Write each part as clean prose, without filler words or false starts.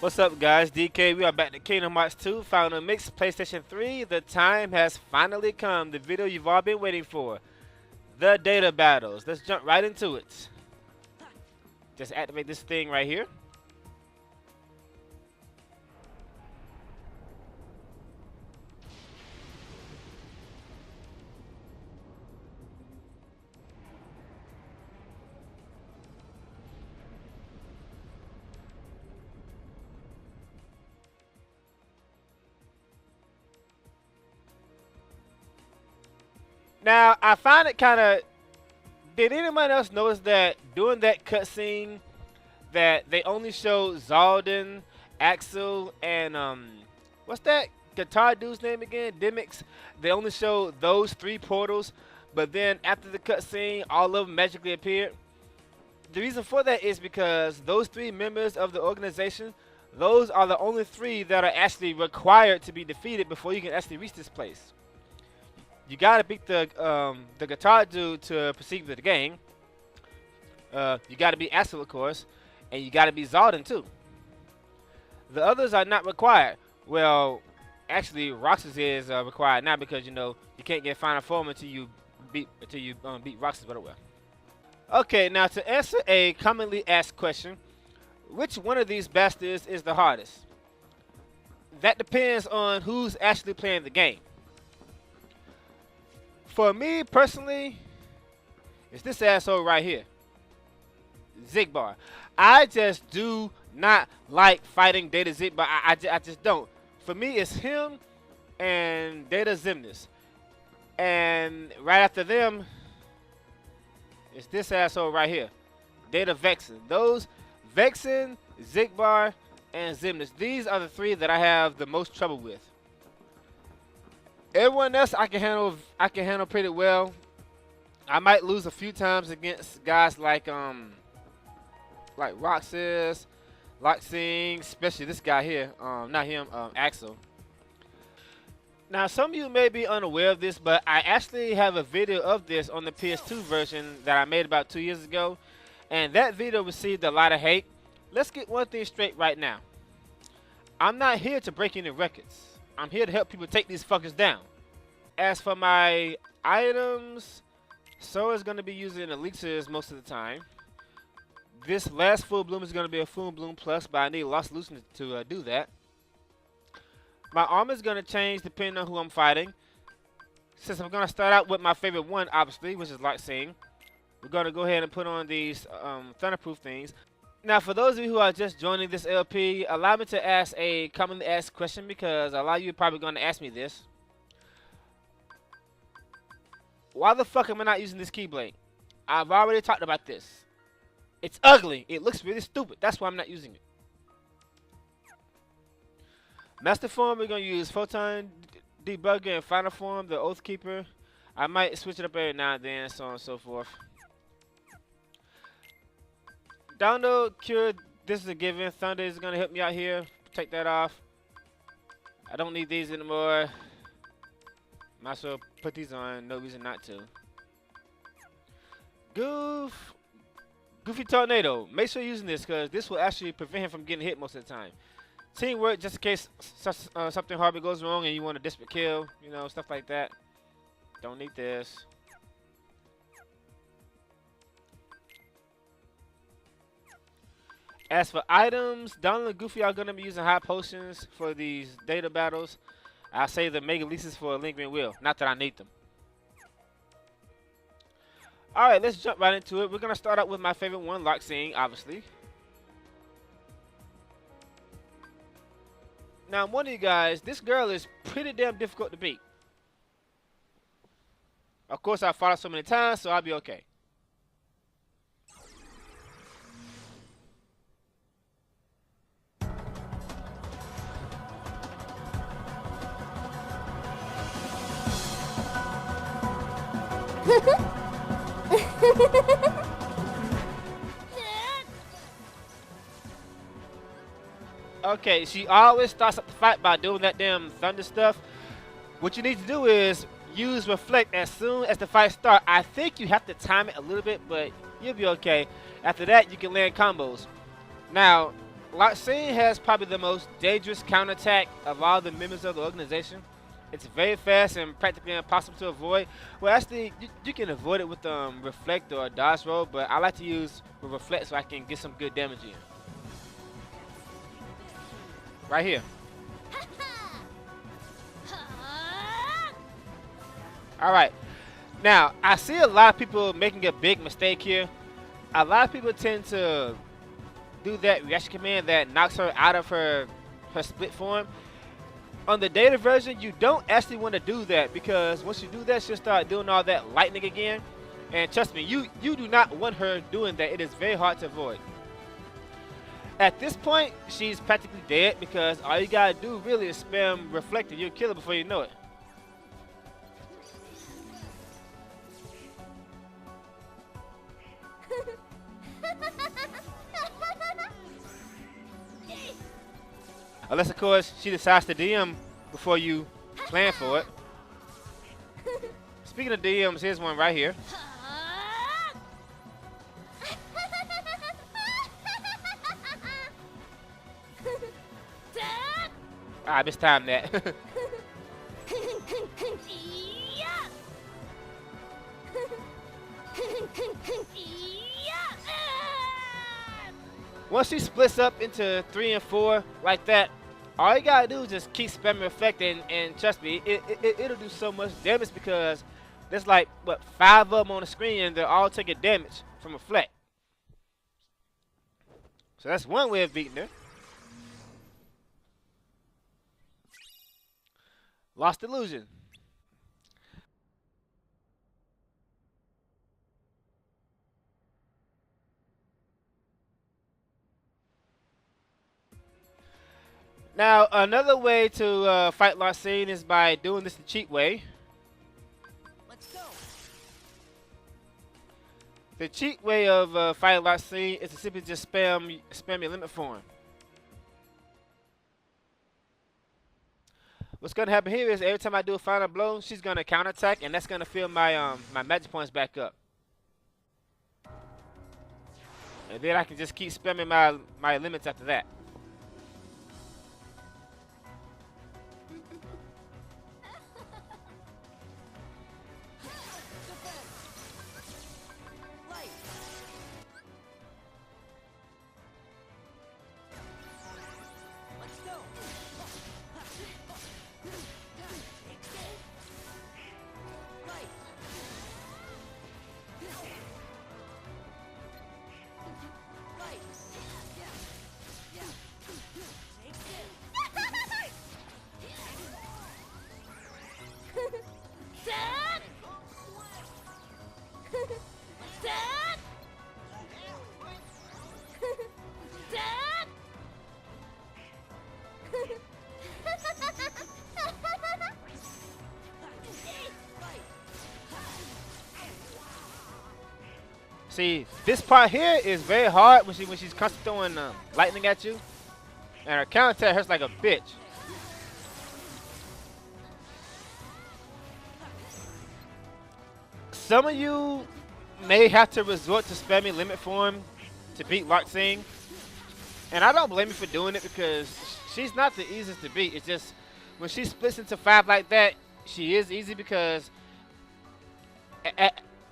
What's up, guys? DK, we are back to Kingdom Hearts 2, Final Mix, PlayStation 3. The time has finally come. The video you've all been waiting for. The data battles. Let's jump right into it. Just activate this thing right here. Now, I find it kind of... Did anyone else notice that during that cutscene that they only showed Xaldin, Axel, and what's that guitar dude's name again? Demyx. They only showed those 3 portals, but then after the cutscene, all of them magically appeared. The reason for that is because those 3 members of the organization, those are the only 3 that are actually required to be defeated before you can actually reach this place. You gotta beat the guitar dude to proceed with the game. You gotta beat Axel, of course, and you gotta beat Xaldin too. The others are not required. Well, actually, Roxas is required now because you know you can't get final form until you beat Roxas. But well. Okay, now to answer a commonly asked question, which one of these bastards is the hardest? That depends on who's actually playing the game. For me, personally, it's this asshole right here. Xigbar. I just do not like fighting Data Xigbar. I just don't. For me, it's him and Data Xemnas. And right after them, it's this asshole right here. Data Vexen. Those, Vexen, Xigbar, and Xemnas. These are the 3 that I have the most trouble with. Everyone else I can handle pretty well. I might lose a few times against guys like Roxas, Larxene, especially this guy here. Not him, Axel. Now some of you may be unaware of this, but I actually have a video of this on the PS2 version that I made about 2 years ago, and that video received a lot of hate. Let's get one thing straight right now. I'm not here to break any records. I'm here to help people take these fuckers down. As for my items, Sora's going to be using elixirs most of the time. This last full bloom is going to be a full bloom plus, but I need lost solution to do that. My armor is going to change depending on who I'm fighting. Since I'm going to start out with my favorite one, obviously, which is Larxene, we're going to go ahead and put on these thunderproof things. Now, for those of you who are just joining this LP, allow me to ask a commonly asked question because a lot of you are probably going to ask me this. Why the fuck am I not using this Keyblade? I've already talked about this. It's ugly. It looks really stupid. That's why I'm not using it. Master Form, we're going to use Photon Debugger and Final Form, the Oathkeeper. I might switch it up every now and then, so on and so forth. Download, Cure, this is a given. Thunder is going to help me out here. Take that off. I don't need these anymore. Might as well put these on. No reason not to. Goofy Tornado. Make sure you're using this because this will actually prevent him from getting hit most of the time. Teamwork, just in case something horrible goes wrong and you want a desperate kill. You know, stuff like that. Don't need this. As for items, Donald and Goofy are going to be using hot potions for these data battles. I'll save the mega leases for a lingering will. Not that I need them. Alright, let's jump right into it. We're going to start out with my favorite one, Larxene, obviously. Now, I'm wondering, you guys, this girl is pretty damn difficult to beat. Of course, I've fought her so many times, so I'll be okay. Okay, she always starts up the fight by doing that damn thunder stuff. What you need to do is use reflect as soon as the fight starts. I think you have to time it a little bit, but you'll be okay. After that, you can land combos. Now, Larxene has probably the most dangerous counterattack of all the members of the organization. It's very fast and practically impossible to avoid. Well, actually, you can avoid it with Reflect or Dodge Roll, but I like to use Reflect so I can get some good damage in. Right here. Alright. Now, I see a lot of people making a big mistake here. A lot of people tend to do that reaction command that knocks her out of her split form. On the data version, you don't actually want to do that, because once you do that, she'll start doing all that lightning again. And trust me, you do not want her doing that. It is very hard to avoid. At this point, she's practically dead, because all you gotta do really is spam Reflect and you'll kill her before you know it. Unless, of course, she decides to DM before you plan for it. Speaking of DMs, here's one right here. I mistimed that. Once she splits up into 3 and 4 like that, all you gotta do is just keep spamming Reflect, and trust me, it'll do so much damage, because there's like, what, 5 of them on the screen and they're all taking damage from Reflect. So that's one way of beating her. Lost Illusion. Now, another way to fight Larxene is by doing this the cheat way. Let's go. The cheat way of fighting Larxene is to simply just spam your limit form. What's gonna happen here is every time I do a final blow, she's gonna counterattack, and that's gonna fill my my magic points back up. And then I can just keep spamming my limits after that. See, this part here is very hard when she's constantly throwing lightning at you, and her counterattack hurts like a bitch. Some of you may have to resort to spamming limit form to beat Larxene, and I don't blame you for doing it, because she's not the easiest to beat. It's just when she splits into 5 like that, she is easy, because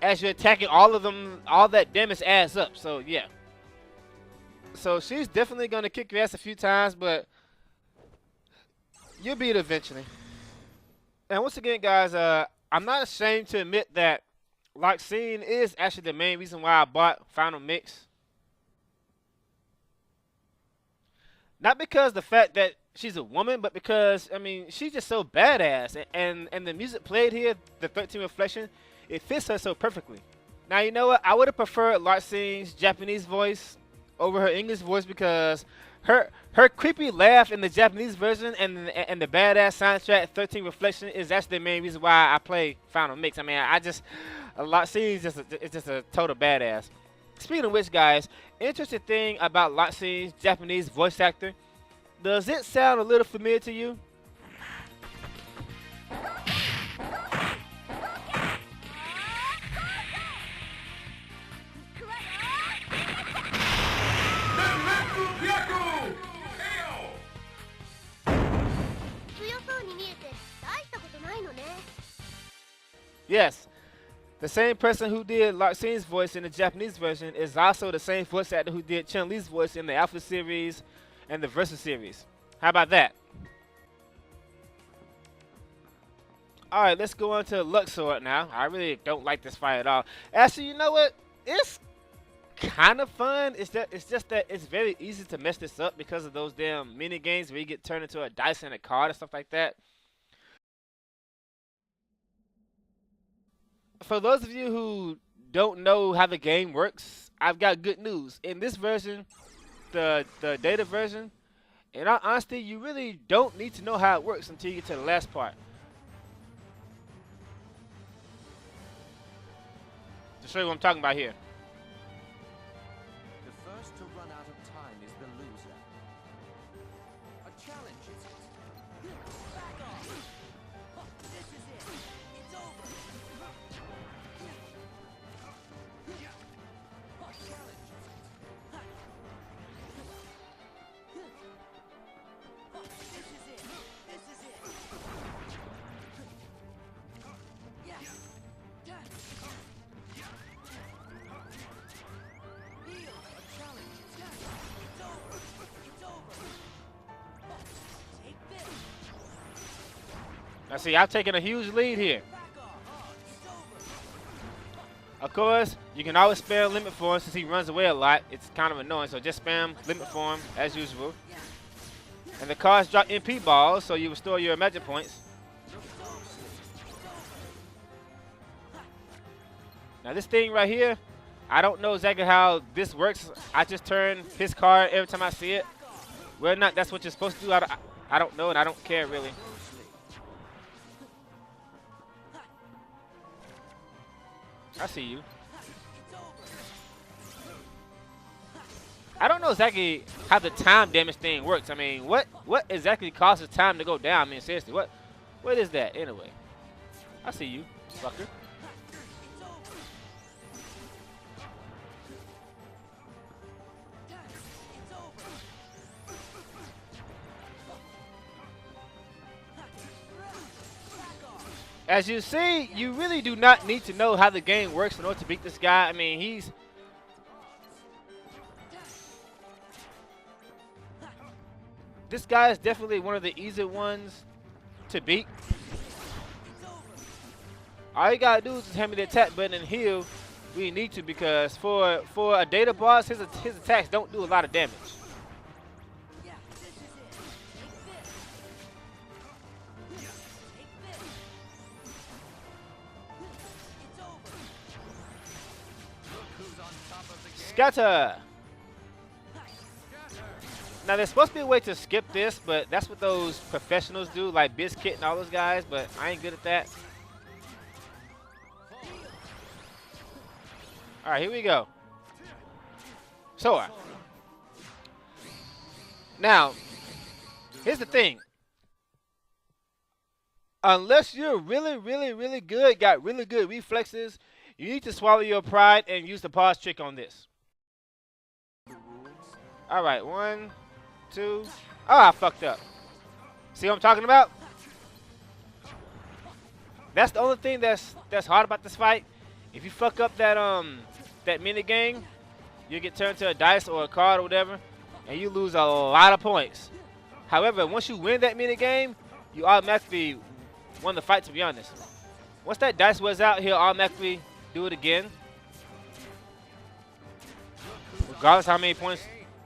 as you're attacking all of them, all that damage adds up. So yeah. So she's definitely gonna kick your ass a few times, but you'll beat it eventually. And once again, guys, I'm not ashamed to admit that Larxene is actually the main reason why I bought Final Mix. Not because the fact that she's a woman, but because, I mean, she's just so badass. And the music played here, the 13 Reflection, it fits her so perfectly. Now, you know what? I would have preferred Larxene's Japanese voice over her English voice, because her creepy laugh in the Japanese version and the badass soundtrack 13 Reflection is actually the main reason why I play Final Mix. I mean, Larxene is just a total badass. Speaking of which, guys, interesting thing about Larxene's Japanese voice actor, does it sound a little familiar to you? Yes, the same person who did Larxene's voice in the Japanese version is also the same voice actor who did Chun-Li's voice in the Alpha series and the Versus series. How about that? Alright, let's go on to Luxord now. I really don't like this fight at all. Actually, you know what? It's kind of fun. It's just that it's very easy to mess this up because of those damn mini games where you get turned into a dice and a card and stuff like that. For those of you who don't know how the game works, I've got good news. In this version, the data version, in all honesty, you really don't need to know how it works until you get to the last part. To show you what I'm talking about here. The first to run out of time is the loser. A challenge is it? Back off. This is it. It's over. Challenge is it? This is it. This is it. Yeah. Heal. A challenge is it? It's over. It's over. Take this. Now see, I've taken a huge lead here. Back off. It's over. Of course, you can always spam limit for him since he runs away a lot. It's kind of annoying, so just spam limit for him as usual. And the cards drop MP balls, so you restore your magic points. Now this thing right here, I don't know exactly how this works. I just turn his card every time I see it. Whether or not that's what you're supposed to do, I don't know, and I don't care really. I see you. I don't know exactly how the time damage thing works. I mean, what exactly causes time to go down? I mean, seriously, what is that anyway? I see you, fucker. As you see, you really do not need to know how the game works in order to beat this guy. I mean, this guy is definitely one of the easier ones to beat. All you gotta do is just hammer the attack button and heal when you need to, because for a data boss, his attacks don't do a lot of damage. Scatter! Now, there's supposed to be a way to skip this, but that's what those professionals do, like Biscuit and all those guys, but I ain't good at that. Alright, here we go. Sora. Now, here's the thing. Unless you're really good, got really good reflexes, you need to swallow your pride and use the pause trick on this. Alright, 1, 2. Oh, I fucked up. See what I'm talking about? That's the only thing that's hard about this fight. If you fuck up that mini game, you get turned to a dice or a card or whatever, and you lose a lot of points. However, once you win that mini game, you automatically won the fight, to be honest. Once that dice wears out, he'll automatically do it again. Regardless how many points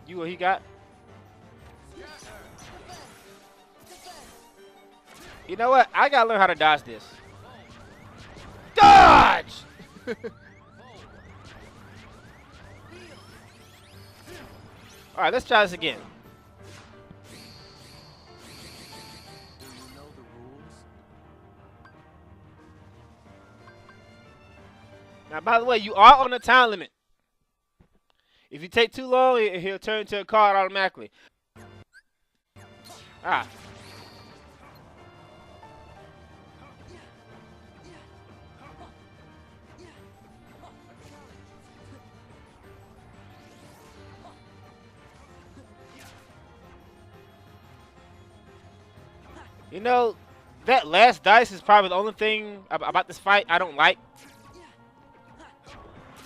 you or he got. You know what? I gotta learn how to dodge this. Dodge! Alright, let's try this again. Now, by the way, you are on a time limit. If you take too long, he'll turn into a card automatically. Ah. You know, That last dice is probably the only thing about this fight I don't like.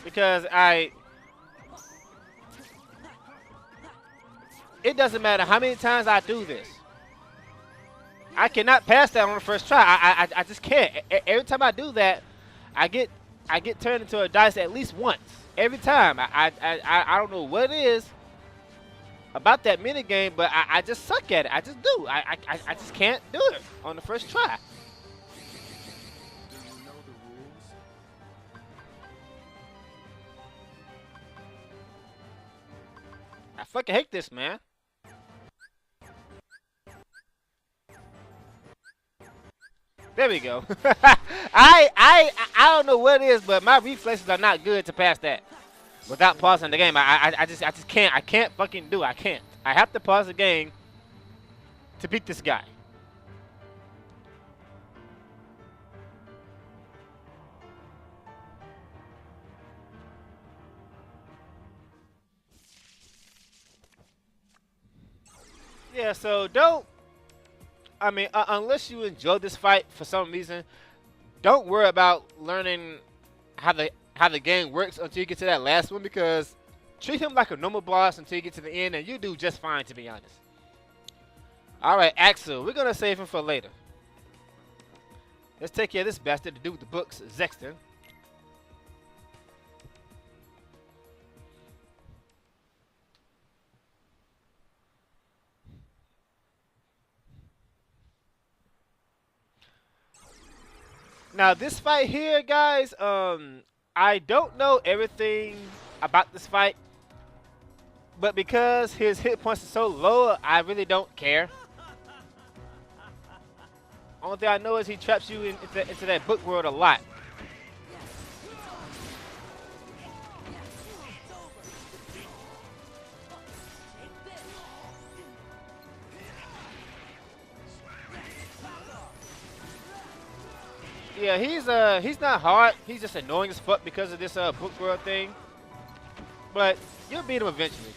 Because it doesn't matter how many times I do this. I cannot pass that on the first try. I just can't. Every time I do that, I get turned into a dice at least once. Every time. I don't know what it is about that mini game, but I just suck at it. I just do. I just can't do it on the first try. Do you know the rules? I fucking hate this, man. There we go. I don't know what it is, but my reflexes are not good to pass that without pausing the game. I just can't. I can't fucking do it. I can't. I have to pause the game to beat this guy. Yeah, so don't. I mean, unless you enjoy this fight for some reason, don't worry about learning how the game works until you get to that last one, because treat him like a normal boss until you get to the end, and you do just fine, to be honest. All right, Axel, we're gonna save him for later. Let's take care of this bastard to do with the books, Zexion. Now this fight here, guys, I don't know everything about this fight, but because his hit points are so low, I really don't care. Only thing I know is he traps you into that book world a lot. Yeah, he's not hard. He's just annoying as fuck because of this book world thing. But you'll beat him eventually.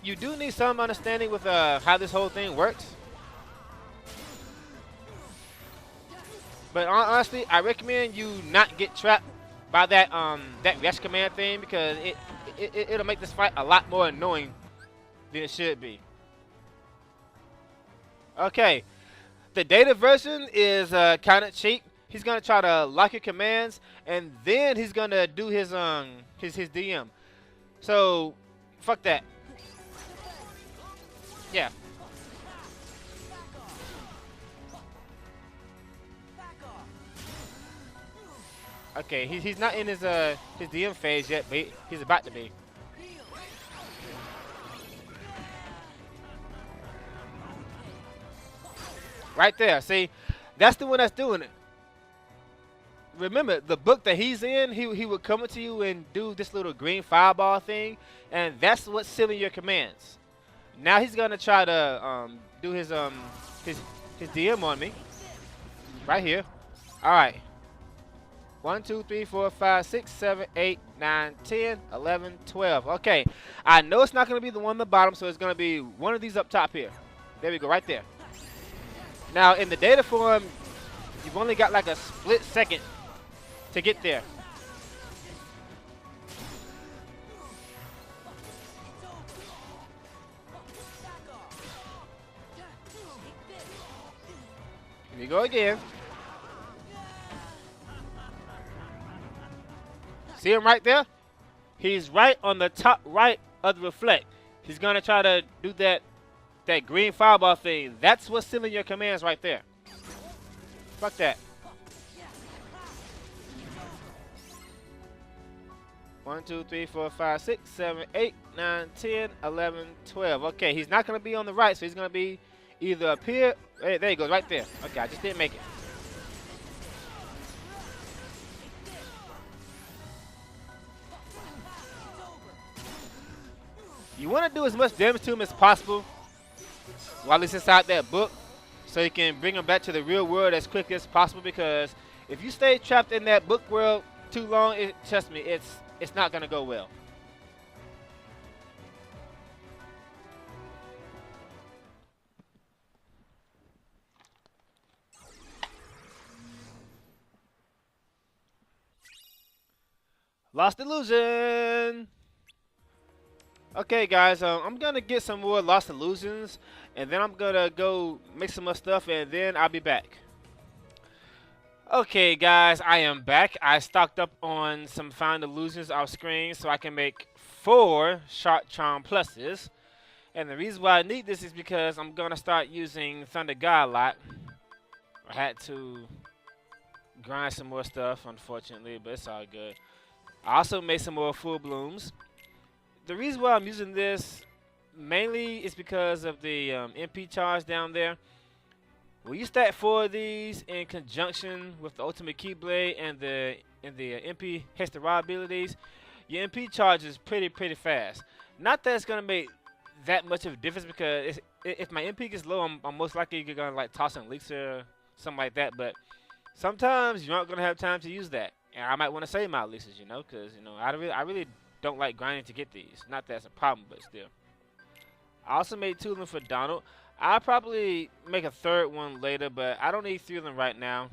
You do need some understanding with how this whole thing works. But honestly, I recommend you not get trapped by that that rush command thing, because it'll make this fight a lot more annoying than it should be. Okay, the data version is kind of cheap. He's gonna try to lock your commands, and then he's gonna do his DM. So fuck that. Yeah. Okay, he's not in his DM phase yet, but he's about to be. Right there. See, that's the one that's doing it. Remember, the book that he's in, he would come to you and do this little green fireball thing, and that's what's sealing your commands. Now he's gonna try to do his DM on me. Right here. Alright. 1, 2, 3, 4, 5, 6, 7, 8, 9, 10, 11, 12. Okay. I know it's not gonna be the one on the bottom, so it's gonna be one of these up top here. There we go, right there. Now in the data form, you've only got like a split second to get there. Here we go again. See him right there? He's right on the top right of the reflect. He's gonna try to do that green fireball thing. That's what's sealing your commands right there. Fuck that. 1, 2, 3, 4, 5, 6, 7, 8, 9, 10, 11, 12. Okay, he's not gonna be on the right, so he's gonna be either up here. Hey, there he goes, right there. Okay, I just didn't make it. You want to do as much damage to him as possible while he's inside that book, so you can bring him back to the real world as quickly as possible. Because if you stay trapped in that book world too long, trust me, it's not gonna go well. Lost illusion. Okay, guys, I'm gonna get some more lost illusions, and then I'm gonna go make some more stuff, and then I'll be back. Okay, guys, I am back. I stocked up on some found illusions off screen so I can make 4 Shark Charm pluses. And the reason why I need this is because I'm gonna start using Thunder God a lot. I had to grind some more stuff, unfortunately, but it's all good. I also made some more full blooms. The reason why I'm using this mainly is because of the MP charge down there. When you stack 4 of these in conjunction with the Ultimate Keyblade and the MP Hester Rod abilities, your MP charge is pretty fast. Not that it's gonna make that much of a difference, because if my MP gets low, I'm most likely gonna like toss an elixir or something like that. But sometimes you're not gonna have time to use that, and I might want to save my elixirs, you know, because I really don't like grinding to get these. Not that it's a problem, but still. I also made 2 of them for Donald. I'll probably make a 3rd one later, but I don't need 3 of them right now.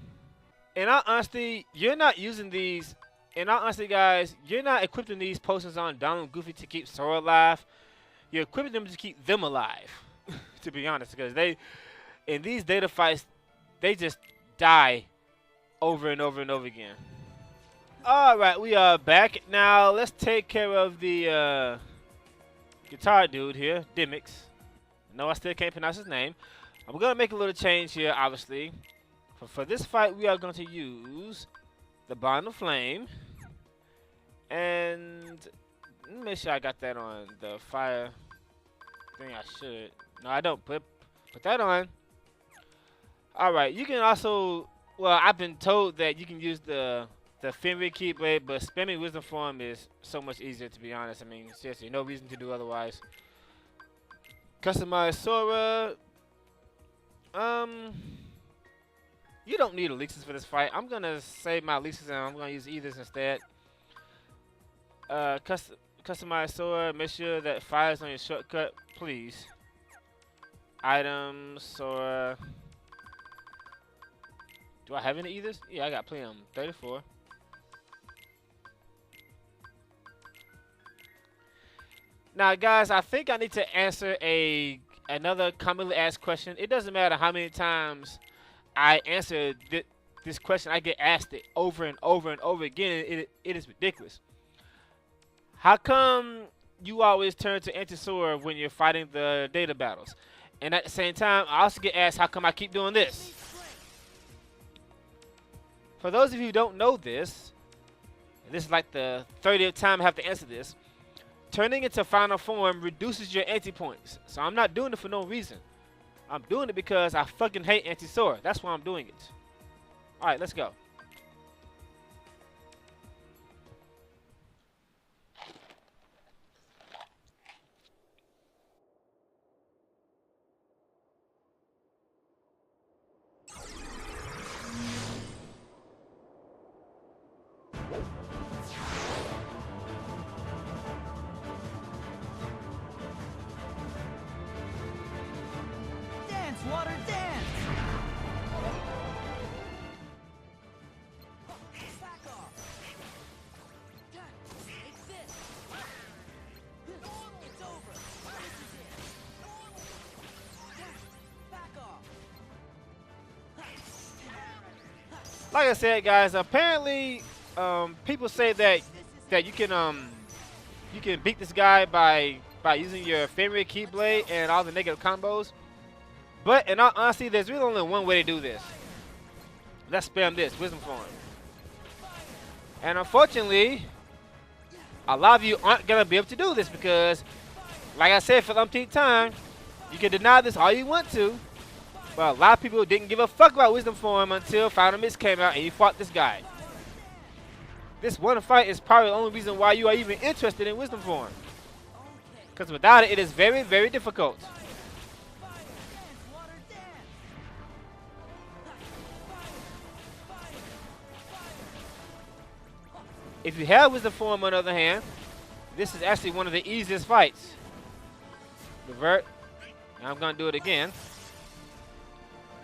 In all honesty, you're not using these. In all honesty, guys, you're not equipping these potions on Donald and Goofy to keep Sora alive. You're equipping them to keep them alive, to be honest, because in these data fights, they just die over and over and over again. Alright, we are back. Now, let's take care of the guitar dude here, Demyx. No, I still can't pronounce his name. I'm going to make a little change here, obviously. For this fight, we are going to use the Bond of Flame. And let me make sure I got that on the fire thing. I should. No, I don't. Put that on. Alright, you can also... Well, I've been told that you can use the Fenrir Keyblade, but spamming Wisdom Form is so much easier, to be honest. I mean, seriously, no reason to do otherwise. Customize Sora. You don't need elixirs for this fight. I'm gonna save my elixirs and I'm gonna use Ethers instead. Customize Sora. Make sure that fire is on your shortcut, please. Items, Sora. Do I have any Ethers? Yeah, I got plenty of them. 34. Now, guys, I think I need to answer another commonly asked question. It doesn't matter how many times I answer this question. I get asked it over and over and over again. It is ridiculous. How come you always turn to anti-Sora when you're fighting the data battles? And at the same time, I also get asked, how come I keep doing this? For those of you who don't know this, and this is like the 30th time I have to answer this, turning into final form reduces your anti-points. So I'm not doing it for no reason. I'm doing it because I fucking hate anti-Sora. That's why I'm doing it. Alright, let's go. Water dance! Back off! It's this! It's over! This is it! Back off! Like I said, guys, apparently people say that you can beat this guy by using your Fenrir Keyblade and all the negative combos. But in all honesty, there's really only one way to do this. Let's spam this, Wisdom Form. And unfortunately, a lot of you aren't going to be able to do this because, like I said for the umpteenth time, you can deny this all you want to. But a lot of people didn't give a fuck about Wisdom Form until Final Mix came out and you fought this guy. This one fight is probably the only reason why you are even interested in Wisdom Form. Because without it, it is very, very difficult. Fire dance, water dance. If you have Wisdom Form, on the other hand, this is actually one of the easiest fights. Revert. And I'm going to do it again.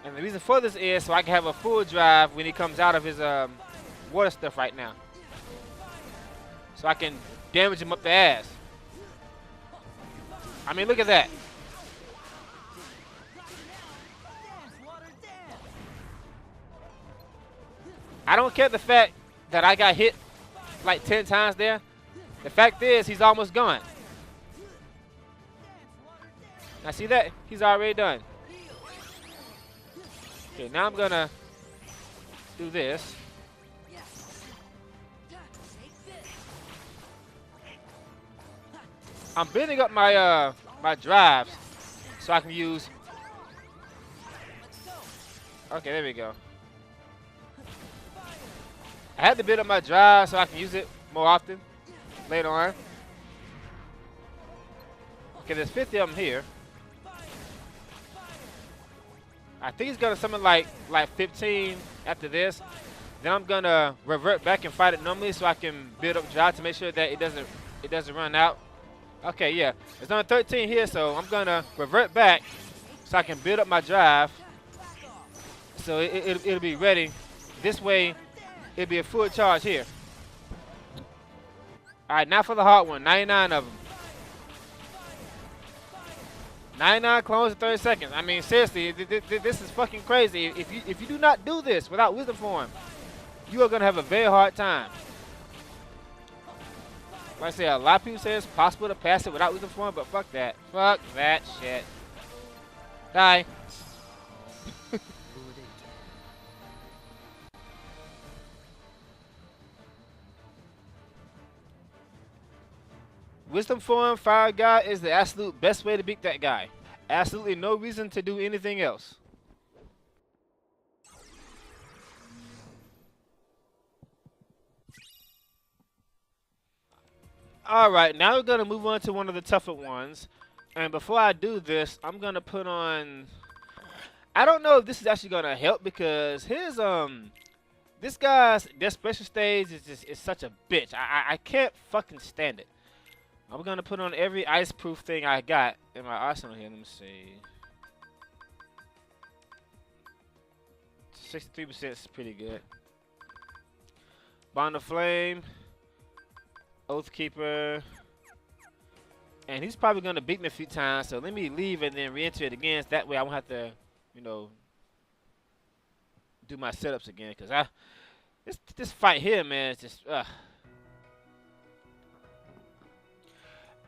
And the reason for this is so I can have a full drive when he comes out of his water stuff right now. So I can damage him up the ass. I mean, look at that. Dance, water dance. I don't care the fact that I got hit like 10 times there. The fact is, he's almost gone. Now see that? He's already done. Okay, now I'm gonna do this. I'm building up my my drives so I can use. Okay, there we go. I had to build up my drive so I can use it more often later on. Okay, there's 50 of them here. I think he's gonna summon like 15 after this. Then I'm gonna revert back and fight it normally so I can build up drive to make sure that it doesn't run out. Okay, yeah, there's only 13 here, so I'm gonna revert back so I can build up my drive so it'll be ready. This way, it'll be a full charge here. All right, now for the hard one. 99 of them. 99 clones in 30 seconds. I mean, seriously, this is fucking crazy. If you do not do this without Wisdom Form, you are gonna have a very hard time. Like I say, a lot of people say it's possible to pass it without Wisdom Form, but fuck that. Fuck that shit. Die. Wisdom Form Fire Guy is the absolute best way to beat that guy. Absolutely no reason to do anything else. Alright, now we're going to move on to one of the tougher ones. And before I do this, I'm going to put on... I don't know if this is actually going to help because his, this guy's death special stage is such a bitch. I can't fucking stand it. I'm going to put on every ice-proof thing I got in my arsenal here. Let me see. 63% is pretty good. Bond of Flame. Oathkeeper. And he's probably going to beat me a few times. So let me leave and then re-enter it again. So that way I won't have to, you know, do my setups again. Because this fight here, man, is just...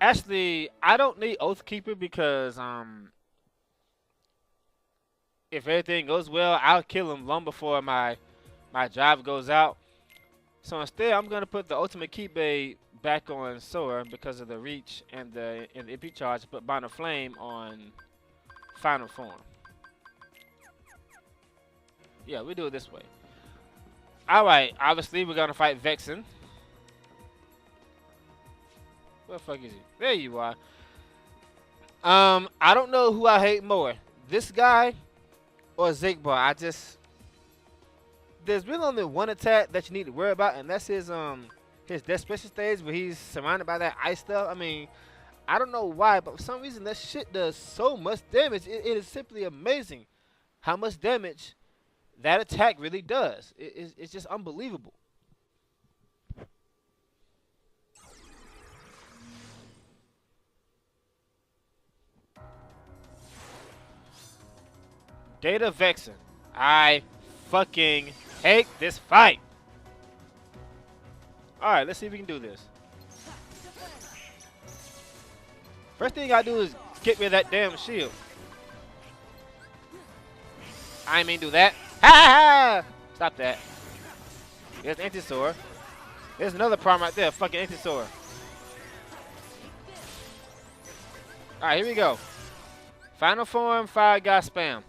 Actually, I don't need Oathkeeper because if everything goes well, I'll kill him long before my drive goes out. So instead, I'm gonna put the Ultimate Keyblade back on Sora because of the reach and the MP charge. Put Bond of Flame on Final Form. Yeah, we do it this way. All right, obviously we're gonna fight Vexen. Where the fuck is he? There you are. I don't know who I hate more, this guy or Xigbar. There's really only one attack that you need to worry about, and that's his death special stage where he's surrounded by that ice stuff. I mean, I don't know why, but for some reason that shit does so much damage. It is simply amazing how much damage that attack really does. It's just unbelievable. Data Vexen. I fucking hate this fight. Alright, let's see if we can do this. First thing I gotta do is get rid of that damn shield. I ain't mean do that. Ha ha ha! Stop that. There's Anti-Sword. There's another problem right there. Fucking Anti-Sword. Alright, here we go. Final Form, Fire Guy Spam.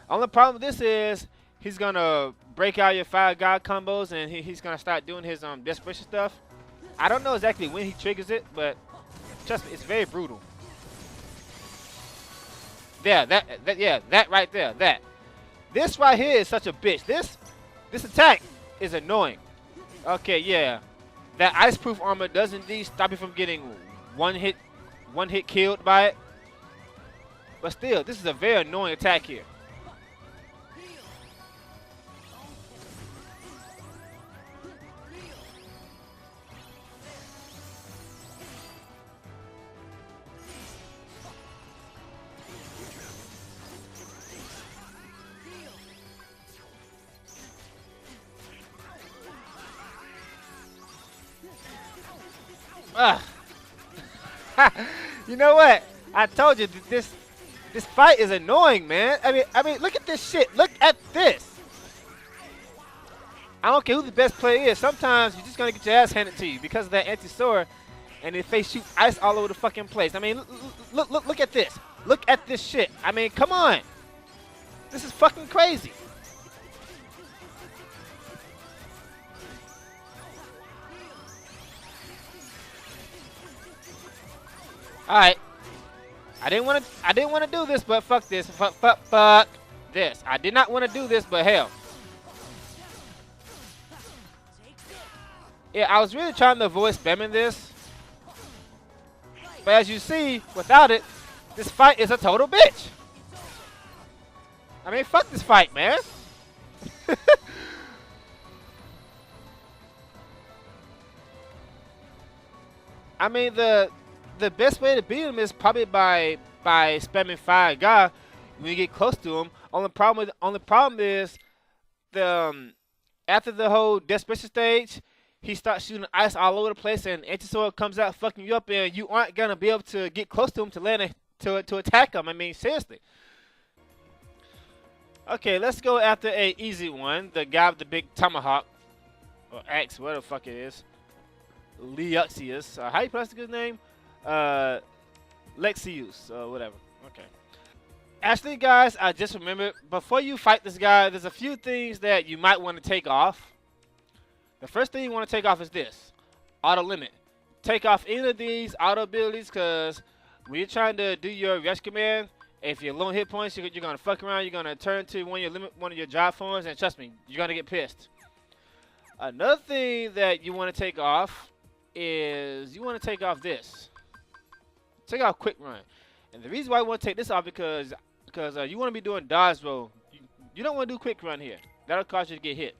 Only problem with this is he's gonna break out your Fire God combos and he's gonna start doing his desperation stuff. I don't know exactly when he triggers it, but trust me, it's very brutal. There, yeah, that right there, that. This right here is such a bitch. This attack is annoying. Okay, yeah. That ice-proof armor does indeed stop you from getting one hit killed by it. But still, this is a very annoying attack here. Ugh. You know what? I told you that this fight is annoying, man. I mean, look at this shit. Look at this. I don't care who the best player is. Sometimes you're just gonna get your ass handed to you because of that anti-sword, and if they shoot ice all over the fucking place. I mean, look at this. Look at this shit. I mean, come on. This is fucking crazy. All right. I didn't want to do this, but fuck this. Fuck this. I did not want to do this, but hell. Yeah, I was really trying to avoid spamming this. But as you see, without it, this fight is a total bitch. I mean, fuck this fight, man. I mean, the best way to beat him is probably by spamming fire guy when you get close to him. Only problem is the after the whole desperation stage, he starts shooting ice all over the place, and anti-sword comes out fucking you up, and you aren't gonna be able to get close to him to land to attack him. I mean, seriously. Okay, let's go after a easy one. The guy with the big tomahawk or axe, whatever the fuck it is. Lexaeus. How you pronounce his name? Lexaeus, whatever. Okay. Actually, guys, I just remembered, before you fight this guy, there's a few things that you might want to take off. The first thing you want to take off is this. Auto limit. Take off any of these auto abilities, because when you're trying to do your rush command, if you're low hit points, you're going to fuck around, you're going to turn to one of your drive forms, and trust me, you're going to get pissed. Another thing that you want to take off is you want to take off this. Take off quick run. And the reason why you want to take this off because you want to be doing dodge roll. You don't want to do quick run here. That'll cause you to get hit.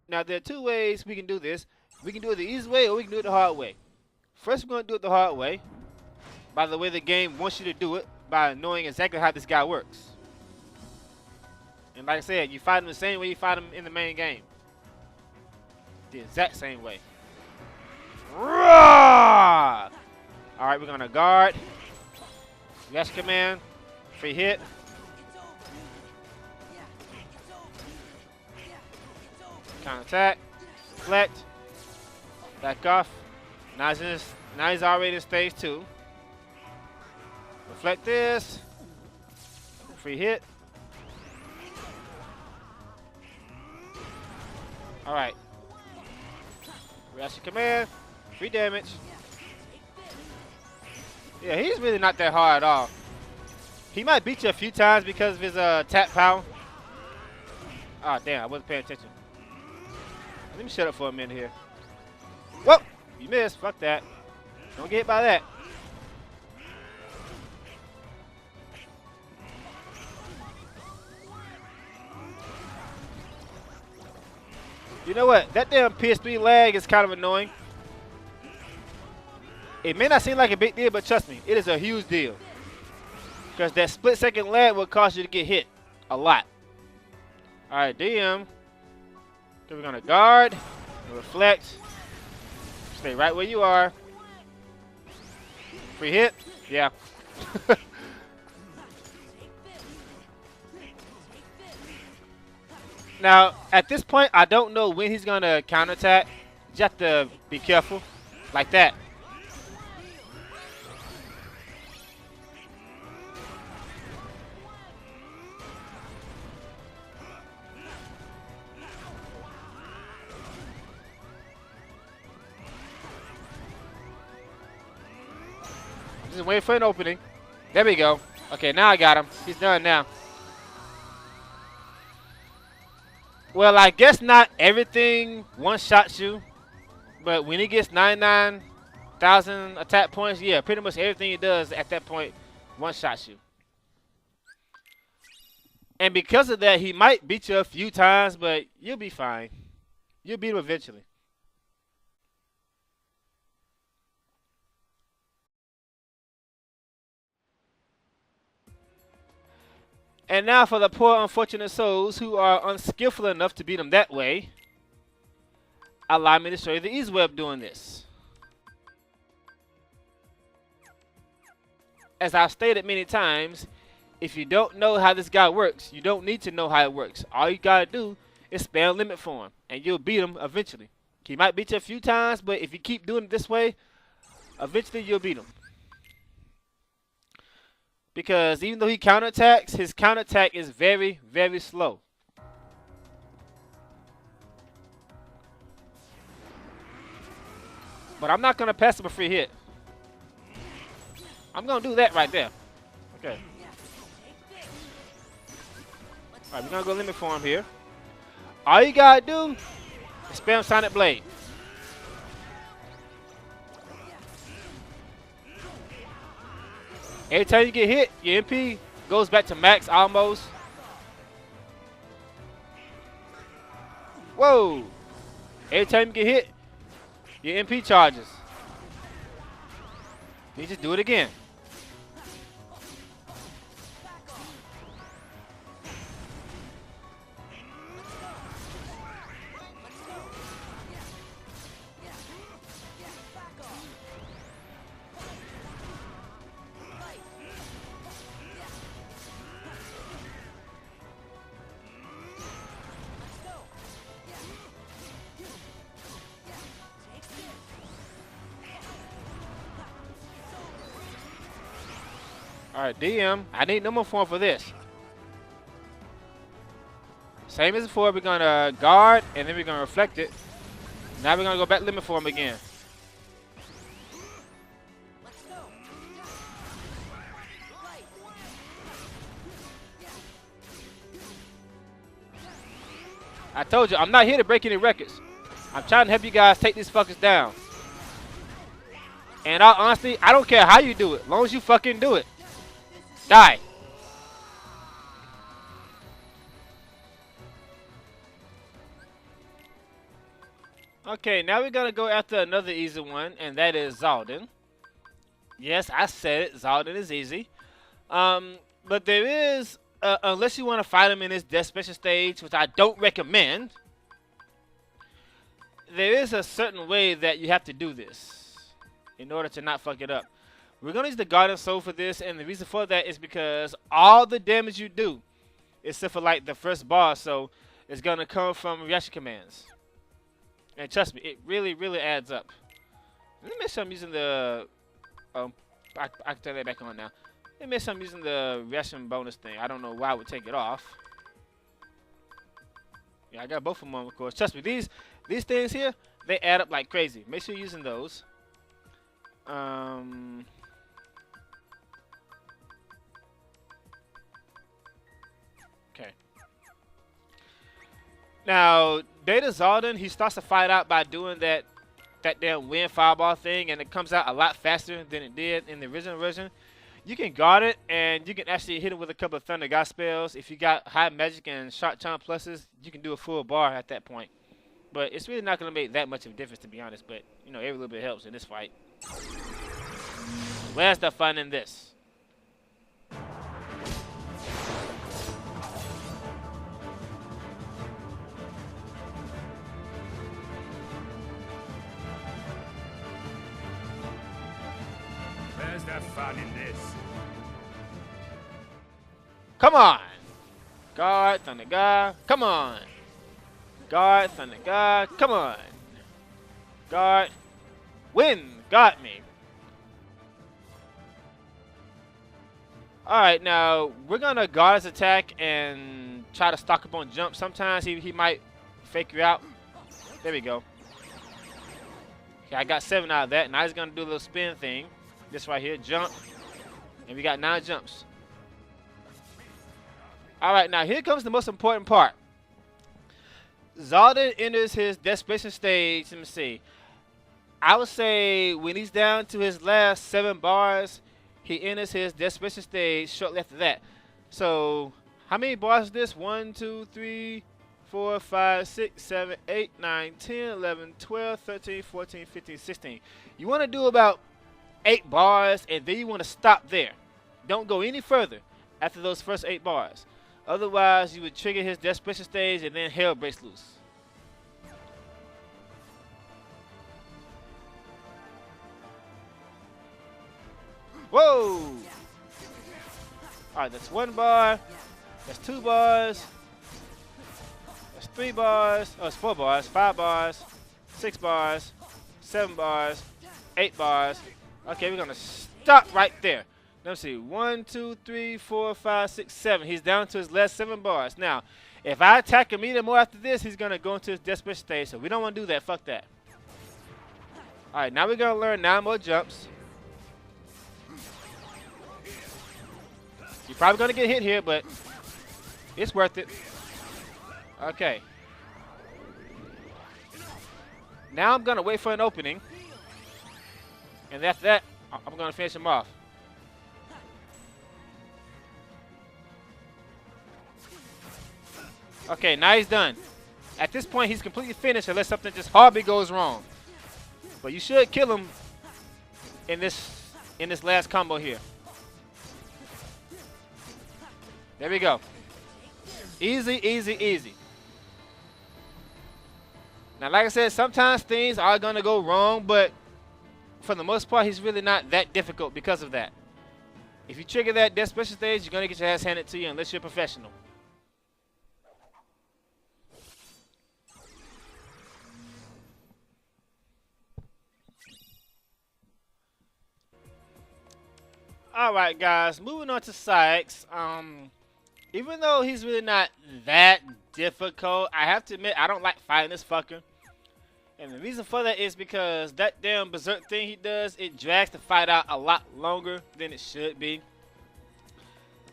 Now there are two ways we can do this. We can do it the easy way or we can do it the hard way. First we're going to do it the hard way. By the way the game wants you to do it, by knowing exactly how this guy works. And like I said, you fight him the same way you fight him in the main game. The exact same way. Alright, we're going to guard. Rush command. Free hit. Counter attack. Deflect. Back off. Now he's already in stage 2. Reflect this. Free hit. Alright. Rush command. Free damage. Yeah, he's really not that hard at all. He might beat you a few times because of his tap power. Oh, damn. I wasn't paying attention. Let me shut up for a minute here. Whoa! You missed. Fuck that. Don't get hit by that. You know what? That damn PS3 lag is kind of annoying. It may not seem like a big deal, but trust me, it is a huge deal. Because that split-second lag will cause you to get hit a lot. Alright, DM. So we're going to guard, reflect, stay right where you are. Free hit? Yeah. Now, at this point, I don't know when he's going to counterattack. You have to be careful. Like that. Just waiting for an opening. There we go. Okay, now I got him. He's done now. Well, I guess not everything one-shots you, but when he gets 99,000 attack points, yeah, pretty much everything he does at that point one-shots you. And because of that, he might beat you a few times, but you'll be fine. You'll beat him eventually. And now for the poor unfortunate souls who are unskillful enough to beat him that way, allow me to show you the easy way of doing this. As I've stated many times, if you don't know how this guy works, you don't need to know how it works. All you gotta do is spam limit for him, and you'll beat him eventually. He might beat you a few times, but if you keep doing it this way, eventually you'll beat him. Because even though he counterattacks, his counterattack is very, very slow. But I'm not going to pass him a free hit. I'm going to do that right there. Okay. Alright, we're going to go limit for him here. All you got to do is spam Sonic Blade. Every time you get hit, your MP goes back to max almost. Whoa! Every time you get hit, your MP charges. You just do it again. Alright, DM. I need no more form for this. Same as before, we're going to guard, and then we're going to reflect it. Now we're going to go back limit form again. I told you, I'm not here to break any records. I'm trying to help you guys take these fuckers down. And honestly, I don't care how you do it, as long as you fucking do it. Die. Okay, now we're going to go after another easy one, and that is Xaldin. Yes, I said it. Xaldin is easy. But there is, unless you want to fight him in his death special stage, which I don't recommend, there is a certain way that you have to do this in order to not fuck it up. We're going to use the Guardian Soul for this, and the reason for that is because all the damage you do, except for like the first boss, so it's going to come from reaction commands. And trust me, it really, really adds up. Let me make sure I'm using the... I can turn that back on now. Let me make sure I'm using the reaction bonus thing. I don't know why I would take it off. Yeah, I got both of them on, of course. Trust me, these things here, they add up like crazy. Make sure you're using those. Okay. Now, Data Xaldin, he starts to fight out by doing that damn wind fireball thing, and it comes out a lot faster than it did in the original version. You can guard it, and you can actually hit it with a couple of Thunder God spells. If you got high magic and sharp charm pluses, you can do a full bar at that point. But it's really not going to make that much of a difference, to be honest. But, you know, every little bit helps in this fight. Where's the fun in this? Where's the fun in this? Come on! Guard, Thunder God, come on! Guard, Thunder God, come on! Guard, win! Got me! Alright, now, we're gonna guard his attack and try to stock up on jump. Sometimes he might fake you out. There we go. Okay, I got 7 out of that. Now he's gonna do a little spin thing. This right here, jump. And we got 9 jumps. Alright, now here comes the most important part. Xaldin enters his desperation stage. Let me see. I would say when he's down to his last 7 bars, he enters his desperation stage shortly after that. So, how many bars is this? 1, 2, 3, 4, 5, 6, 7, 8, 9, 10, 11, 12, 13, 14, 15, 16. You want to do about 8 bars, and then you want to stop there. Don't go any further after those first 8 bars. Otherwise, you would trigger his desperation stage, and then hell breaks loose. Whoa! Alright, that's 1 bar. That's 2 bars. That's 3 bars. Oh, it's 4 bars. 5 bars. 6 bars. 7 bars. 8 bars. Okay, we're going to stop right there. Let me see. 1, 2, 3, 4, 5, 6, 7. He's down to his last 7 bars. Now, if I attack him even more after this, he's going to go into his desperate stage. So we don't want to do that. Fuck that. Alright, now we're going to learn 9 more jumps. You're probably going to get hit here, but it's worth it. Okay. Now I'm going to wait for an opening. And after that, I'm going to finish him off. Okay, now he's done. At this point, he's completely finished unless something just horribly goes wrong. But you should kill him in this last combo here. There we go. Easy, easy, easy. Now, like I said, sometimes things are going to go wrong, but for the most part, he's really not that difficult because of that. If you trigger that desperation stage, you're going to get your ass handed to you unless you're a professional. Alright, guys, moving on to Saix. Even though he's really not that difficult, I have to admit, I don't like fighting this fucker. And the reason for that is because that damn berserk thing he does, it drags the fight out a lot longer than it should be.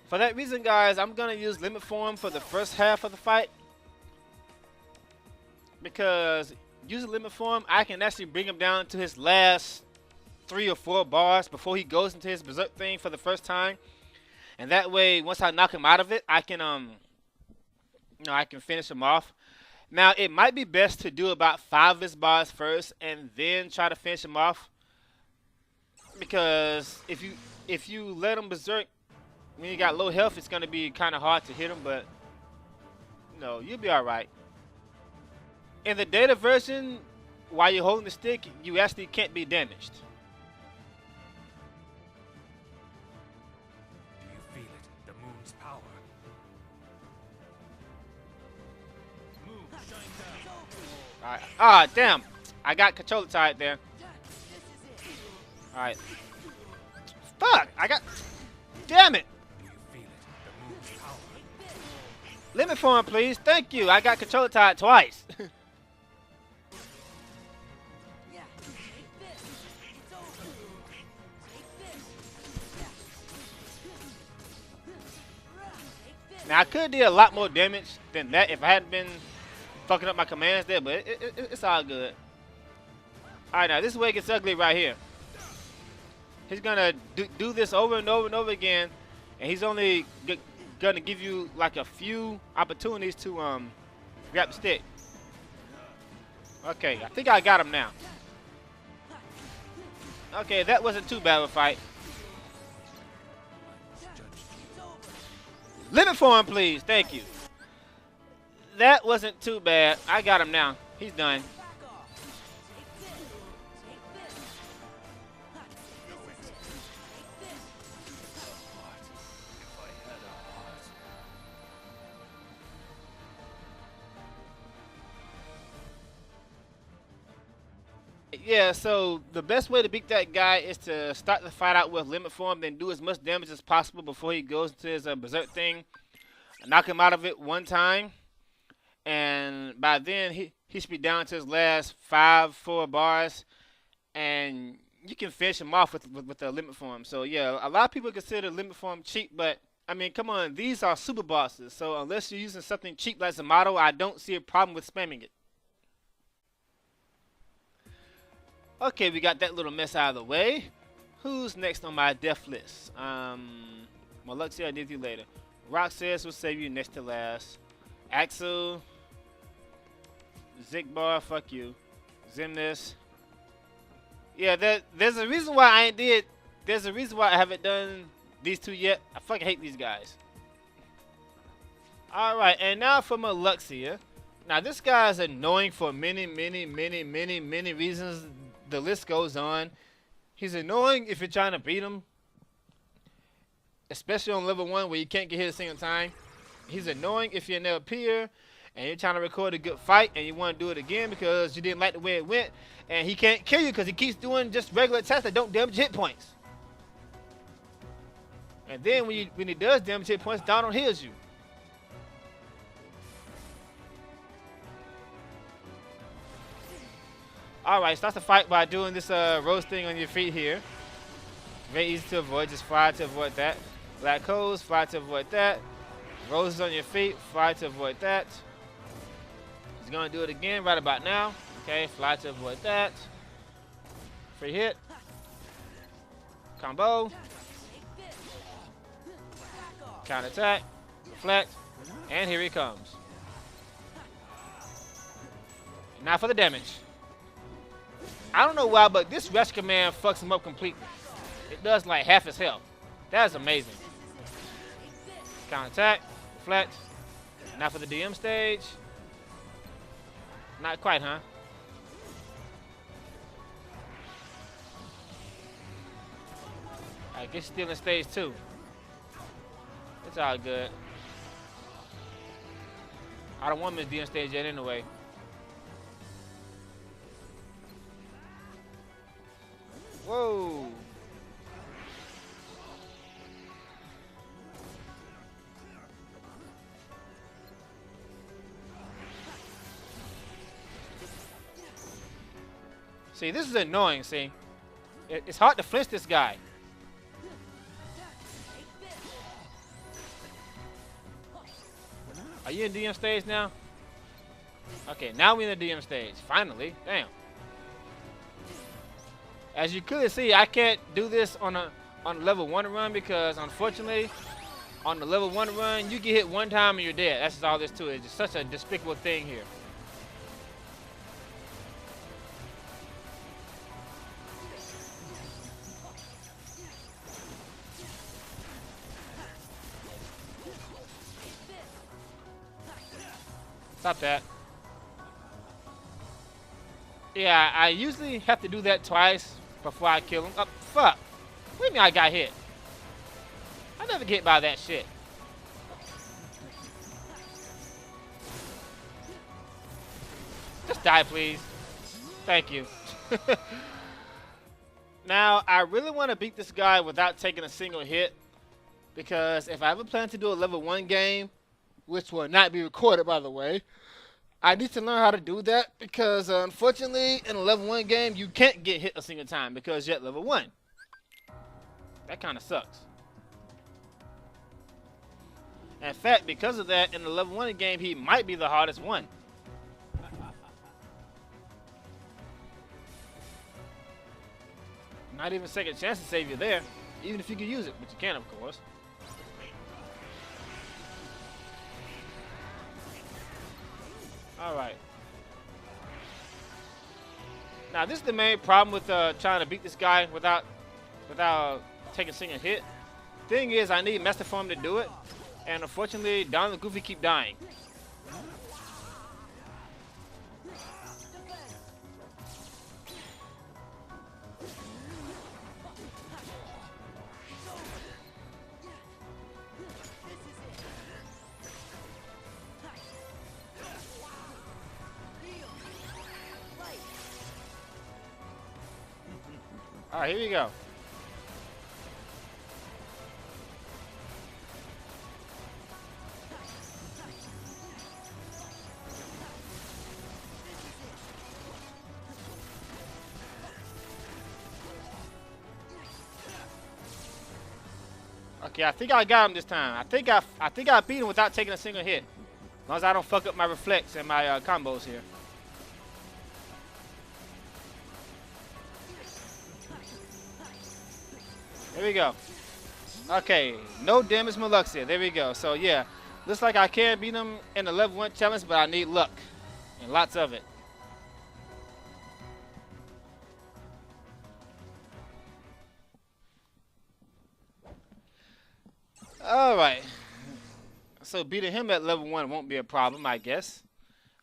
For that reason, guys, I'm going to use limit form for the first half of the fight. Because using limit form, I can actually bring him down to his last 3 or 4 bars before he goes into his berserk thing for the first time. And that way, once I knock him out of it, I can I can finish him off. Now, it might be best to do about 5 of his bars first and then try to finish him off. Because if you let him berserk when you got low health, it's gonna be kind of hard to hit him, but no, you'll be alright. In the data version, while you're holding the stick, you actually can't be damaged. Alright. Ah, damn. I got controller tied there. Alright. Fuck! I got... Damn it! Limit form, please. Thank you. I got controller tied twice. Now, I could do a lot more damage than that if I hadn't been fucking up my commands there, but it's all good. Alright, now this is where it gets ugly right here. He's gonna do this over and over and over again, and he's only gonna give you like a few opportunities to grab the stick. Okay, I think I got him now. Okay, that wasn't too bad of a fight. Limit form, please. Thank you. That wasn't too bad. I got him now. He's done. Yeah, so the best way to beat that guy is to start the fight out with limit form, then do as much damage as possible before he goes into his berserk thing. Knock him out of it one time. And by then, he should be down to his last 5, 4 bars. And you can finish him off with the limit form. So yeah, a lot of people consider limit form cheap, but I mean, come on, these are super bosses. So unless you're using something cheap like Zamato, I don't see a problem with spamming it. Okay, we got that little mess out of the way. Who's next on my death list? Marluxia, I need you later. Roxas will save you next to last. Axel. Xigbar, fuck you. Xemnas. Yeah, there's a reason why I ain't did. There's a reason why I haven't done these two yet. I fucking hate these guys. Alright, and now for Marluxia. Now this guy is annoying for many reasons. The list goes on. He's annoying if you're trying to beat him. Especially on level 1 where you can't get hit a single time. He's annoying if you're near a peer and you're trying to record a good fight and you want to do it again because you didn't like the way it went. And he can't kill you because he keeps doing just regular attacks that don't damage hit points. And then when he does damage hit points, Donald heals you. Alright, starts the fight by doing this roast thing on your feet here. Very easy to avoid, just fly to avoid that. Black holes, fly to avoid that. Roses on your feet, fly to avoid that. He's gonna do it again right about now. Okay, fly to avoid that. Free hit. Combo. Counter attack. Reflect. And here he comes. Now for the damage. I don't know why, but this rescue man fucks him up completely. It does like half his health. That is amazing. Counter attack. Reflect. Now for the DM stage. Not quite, huh? I guess still in stage 2. It's all good. I don't want him in DM stage yet anyway. Whoa. See, this is annoying, see? It's hard to flinch this guy. Are you in DM stage now? Okay, now we're in the DM stage. Finally. Damn. As you could see, I can't do this on a level 1 run because unfortunately, on the level 1 run, you get hit one time and you're dead. That's just all there's to it. It's just such a despicable thing here. Stop that. Yeah, I usually have to do that twice before I kill him. Oh, fuck. What do you mean I got hit? I never get hit by that shit. Just die, please. Thank you. Now, I really want to beat this guy without taking a single hit. Because if I ever plan to do a level 1 game, which will not be recorded, by the way, I need to learn how to do that because, unfortunately, in a level 1 game, you can't get hit a single time because you're at level 1. That kind of sucks. In fact, because of that, in the level 1 game, he might be the hardest one. Not even second chance to save you there, even if you can use it, which you can, of course. Alright. Now, this is the main problem with trying to beat this guy without taking a single hit. Thing is, I need Master Form to do it. And unfortunately, Don and Goofy keep dying. Alright, here we go. Okay, I think I got him this time. I think I beat him without taking a single hit. As long as I don't fuck up my reflex and my combos here. There we go. Okay, no damage Marluxia. There we go. So yeah, looks like I can beat him in the level 1 challenge, but I need luck. And lots of it. Alright. So beating him at level 1 won't be a problem, I guess.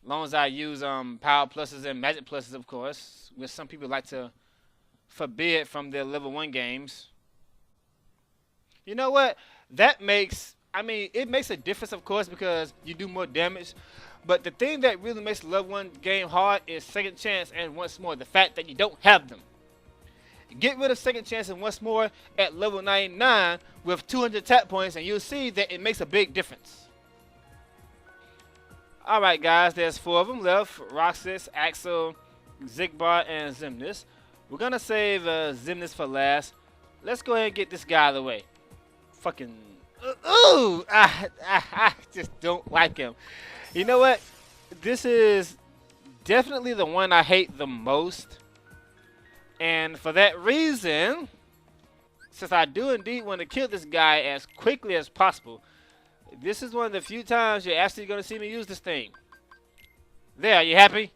As long as I use power pluses and magic pluses, of course. Which some people like to forbid from their level 1 games. You know what? That makes, I mean, it makes a difference, of course, because you do more damage. But the thing that really makes the level 1 game hard is second chance and once more. The fact that you don't have them. Get rid of second chance and once more at level 99 with 200 attack points, and you'll see that it makes a big difference. Alright, guys, there's 4 of them left. Roxas, Axel, Xigbar, and Xemnas. We're going to save Xemnas for last. Let's go ahead and get this guy out of the way. Fucking, ooh, I just don't like him. You know what? This is definitely the one I hate the most. And for that reason, since I do indeed want to kill this guy as quickly as possible, this is one of the few times you're actually going to see me use this thing. There, you happy?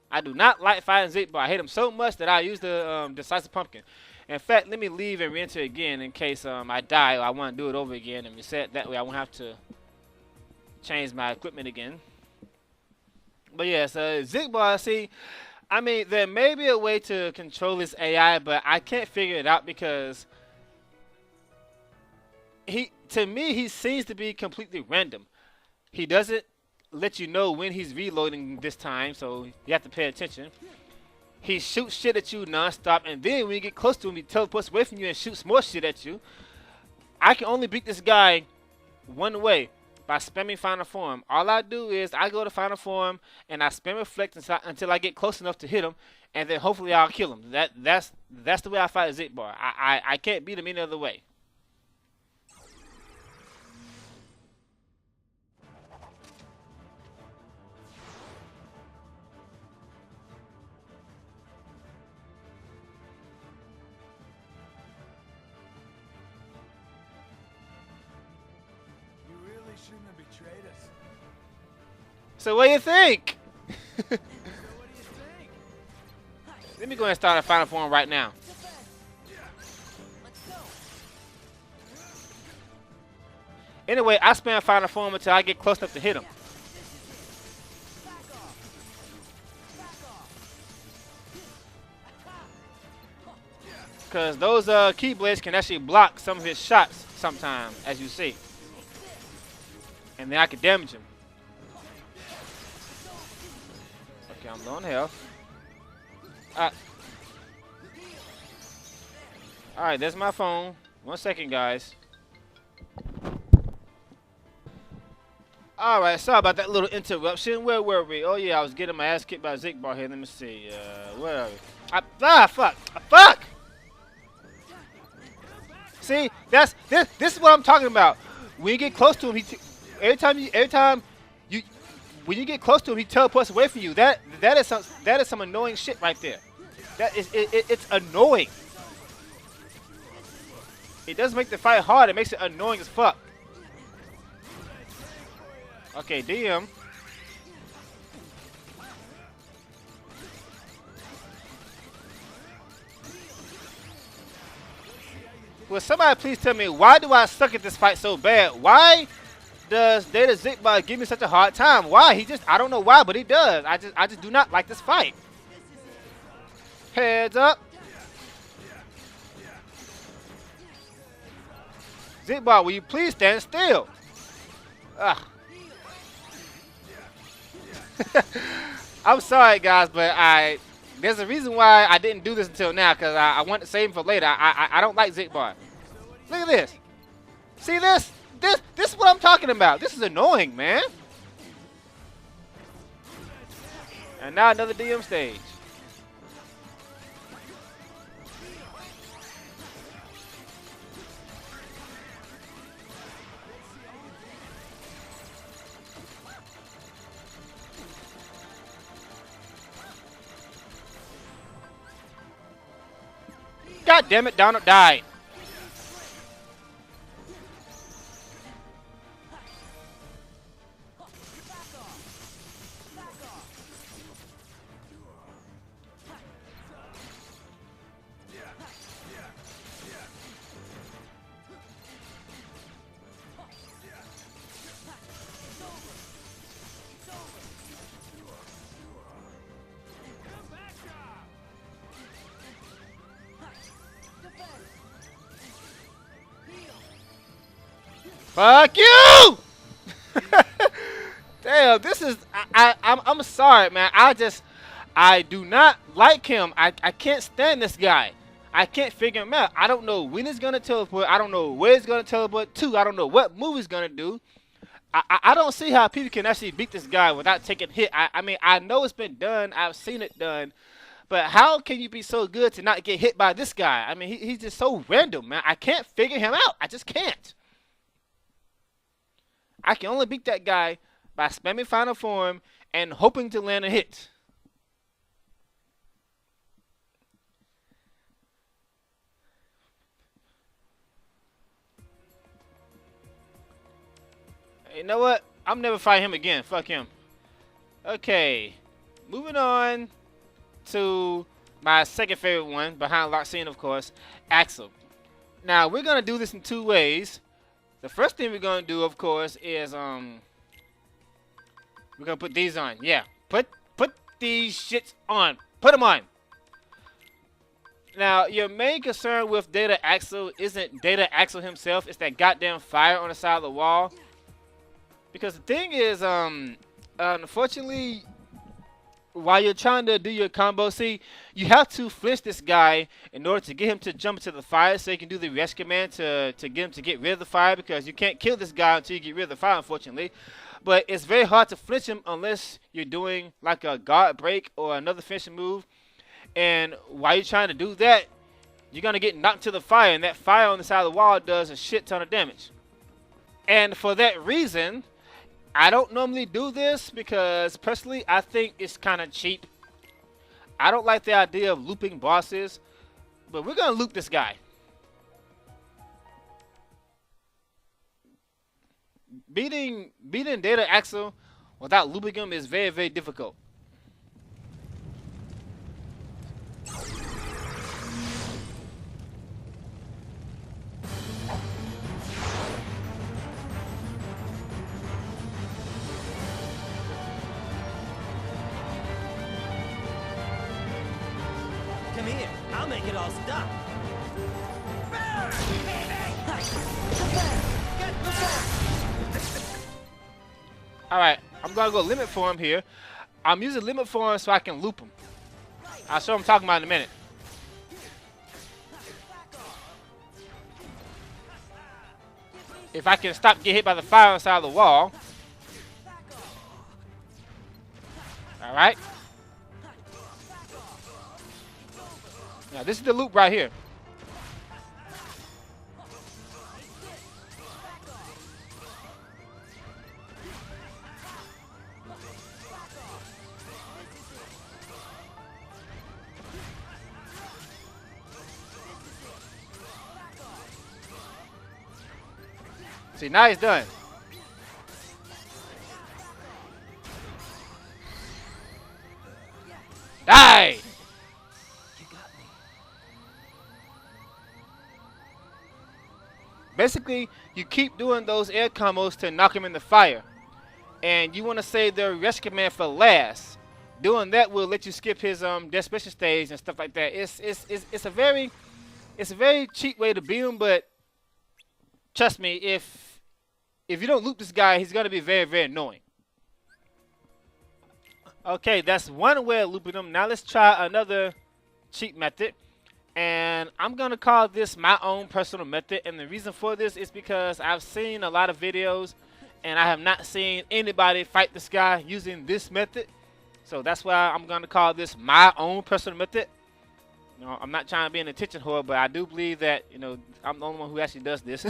I do not like fighting Xigbar. I hate him so much that I use the Decisive Pumpkin. In fact, let me leave and re-enter again in case I die or I want to do it over again and reset. That way I won't have to change my equipment again. But yeah, so Xigbar, see, I mean, there may be a way to control his AI, but I can't figure it out because to me, he seems to be completely random. He doesn't let you know when he's reloading this time, so you have to pay attention. He shoots shit at you non-stop, and then when you get close to him, he teleports away from you and shoots more shit at you. I can only beat this guy one way, by spamming Final Form. All I do is I go to Final Form, and I spam Reflect until I get close enough to hit him, and then hopefully I'll kill him. That's the way I fight Xigbar. I can't beat him any other way. Shouldn't have betrayed us. So what do you think? So what do you think? Let me go ahead and start a Final Form right now. Let's go. Anyway, I spam Final Form until I get close enough to hit him. Back off. Back off. Because those Keyblades can actually block some of his shots sometimes, as you see. And then I can damage him. Okay, I'm low on health. Alright, there's my phone. 1 second, guys. Alright, sorry about that little interruption. Where were we? Oh, yeah, I was getting my ass kicked by Xigbar here. Let me see. Where are we? Fuck! Fuck! See, this is what I'm talking about. When you get close to him, when you get close to him, he teleports away from you. That is some annoying shit right there. It's annoying. It doesn't make the fight hard. It makes it annoying as fuck. Okay, DM. Will somebody please tell me, why do I suck at this fight so bad? Why does Data Xigbar give me such a hard time? Why? I don't know why, but he does. I just do not like this fight. Heads up. Xigbar, will you please stand still? Ugh. I'm sorry, guys, but there's a reason why I didn't do this until now, because I want to save him for later. I don't like Xigbar. Look at this. See this? This is what I'm talking about. This is annoying, man. And now another DM stage. God damn it, Donald died. Fuck you! Damn, this is I'm sorry, man. I do not like him. I can't stand this guy. I can't figure him out. I don't know when he's gonna teleport. I don't know where he's gonna teleport to. I don't know what move he's gonna do. I don't see how people can actually beat this guy without taking hit. I mean, I know it's been done. I've seen it done. But how can you be so good to not get hit by this guy? I mean, he's just so random, man. I can't figure him out. I just can't. I can only beat that guy by spamming Final Form and hoping to land a hit. You know what? I'm never fighting him again. Fuck him. Okay. Moving on to my second favorite one, behind Larxene, of course, Axel. Now, we're going to do this in two ways. The first thing we're going to do, of course, is we're going to put these on. Yeah, put these shits on. Put them on. Now, your main concern with Data Axel isn't Data Axel himself. It's that goddamn fire on the side of the wall. Because the thing is, unfortunately, while you're trying to do your combo, see, you have to flinch this guy in order to get him to jump into the fire so you can do the rest command to get him to get rid of the fire, because you can't kill this guy until you get rid of the fire, unfortunately. But it's very hard to flinch him unless you're doing like a guard break or another finishing move. And while you're trying to do that, you're going to get knocked to the fire, and that fire on the side of the wall does a shit ton of damage. And for that reason, I don't normally do this because, personally, I think it's kind of cheap. I don't like the idea of looping bosses, but we're going to loop this guy. Beating Data Axel without looping him is very, very difficult. Come here, I'll make it all stop. Alright, I'm going to go limit form here. I'm using limit form so I can loop him. I'll show him talking about in a minute. If I can stop getting hit by the fire on the side of the wall. Alright. Now this is the loop right here. See, now he's done. Die! Basically, you keep doing those air combos to knock him in the fire. And you want to save the rescue command for last. Doing that will let you skip his death special stage and stuff like that. It's a very cheap way to beat him, but trust me, if you don't loop this guy, he's gonna be very, very annoying. Okay, that's one way of looping him. Now let's try another cheat method. And I'm going to call this my own personal method. And the reason for this is because I've seen a lot of videos and I have not seen anybody fight this guy using this method. So that's why I'm going to call this my own personal method. You know, I'm not trying to be an attention whore, but I do believe that, you know, I'm the only one who actually does this.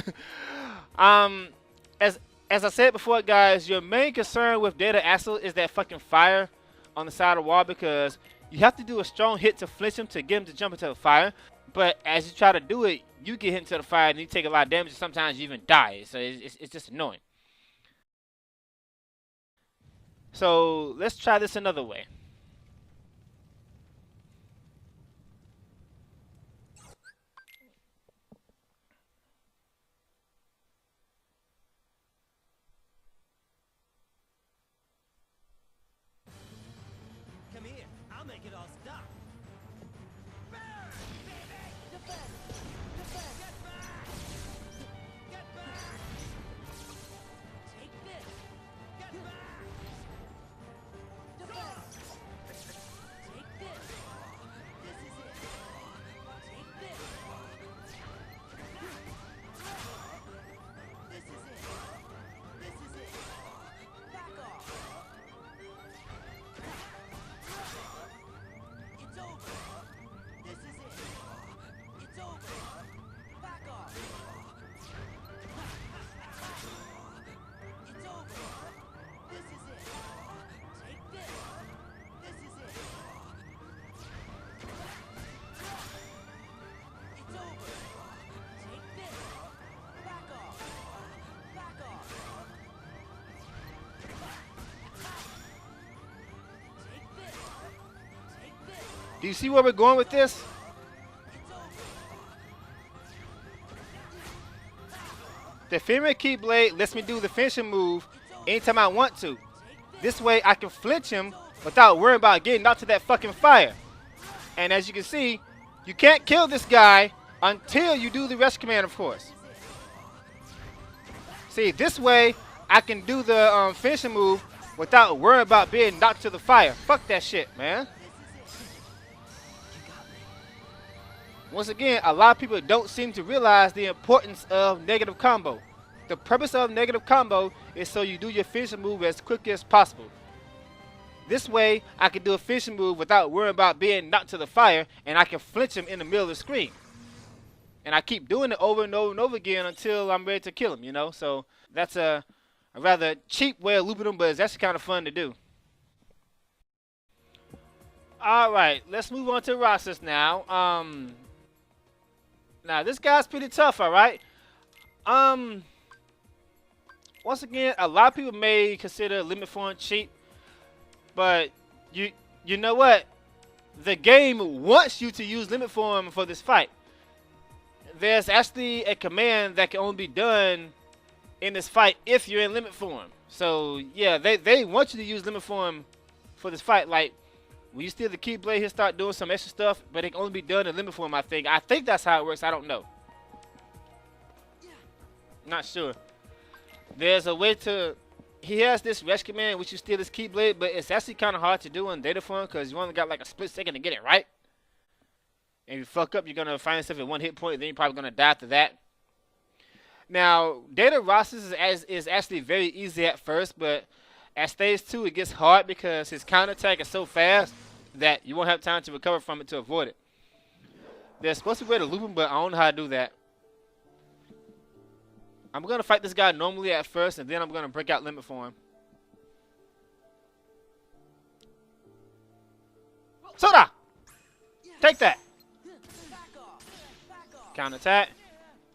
As I said before, guys, your main concern with Data Axel is that fucking fire on the side of the wall, because you have to do a strong hit to flinch him to get him to jump into the fire. But as you try to do it, you get hit into the fire and you take a lot of damage, and sometimes you even die. So it's just annoying. So let's try this another way. Come here, I'll make it all stop. Burn, baby! Defend! Defend! Get back! Get back! Take this! Get back! Defend! Take this! This is it! Take this! This is it! This is it! Back off! It's over. This is it. It's over. Back off. It's over. This is it. Take this. This is it. It's over. Take this. Back off. Back off. Take this. Take this. Do you see where we're going with this? It's over. The Ephemeral Keyblade lets me do the finishing move anytime I want to. This way I can flinch him without worrying about getting out to that fucking fire. And as you can see, you can't kill this guy until you do the rest command, of course. See, this way I can do the finishing move without worrying about being knocked to the fire. Fuck that shit, man. Once again, a lot of people don't seem to realize the importance of negative combo. The purpose of negative combo is so you do your finishing move as quickly as possible. This way, I can do a finishing move without worrying about being knocked to the fire, and I can flinch him in the middle of the screen. And I keep doing it over and over and over again until I'm ready to kill him, you know? So that's a rather cheap way of looping him, but it's actually kind of fun to do. Alright, let's move on to Roxas now. Now, this guy's pretty tough, alright? Once again, a lot of people may consider limit form cheap, but you know what? The game wants you to use limit form for this fight. There's actually a command that can only be done in this fight if you're in limit form. So, yeah, they want you to use limit form for this fight. Like, when you steal the Keyblade, he'll start doing some extra stuff, but it can only be done in limit form, I think. I think that's how it works. I don't know. Not sure. There's a way to... He has this rest command which you steal this Keyblade, but it's actually kind of hard to do in data form because you only got like a split second to get it right. And if you fuck up, you're going to find yourself at 1 hit point, then you're probably going to die after that. Now, data Roxas is actually very easy at first, but at stage 2, it gets hard because his counterattack is so fast that you won't have time to recover from it to avoid it. There's supposed to be a way to loop him, but I don't know how to do that. I'm going to fight this guy normally at first, and then I'm going to break out limit for him. Soda! Take that! Counterattack.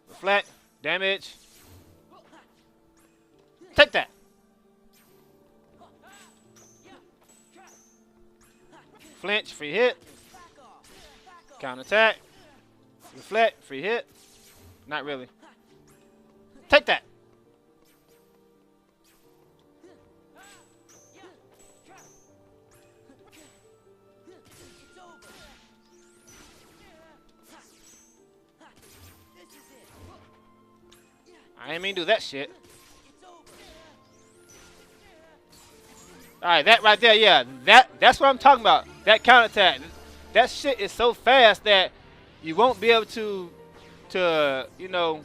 Reflect. Damage. Take that! Flinch, free hit. Counterattack. Reflect, free hit. Not really. Take that! I didn't mean to do that shit. Alright, that right there, yeah. That's what I'm talking about. That counterattack. That shit is so fast that you won't be able to you know,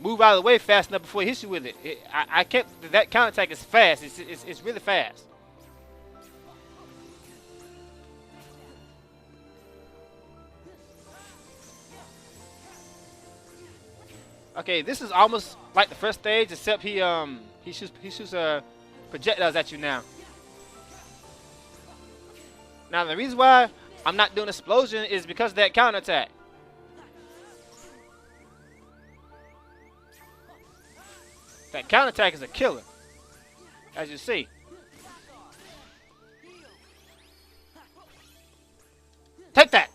move out of the way fast enough before he hits you with it. I can't. That counterattack is fast. It's really fast. Okay, this is almost like the first stage, except he shoots projectiles at you now. Now the reason why I'm not doing explosion is because of that counterattack. That counterattack is a killer, as you see. Take that!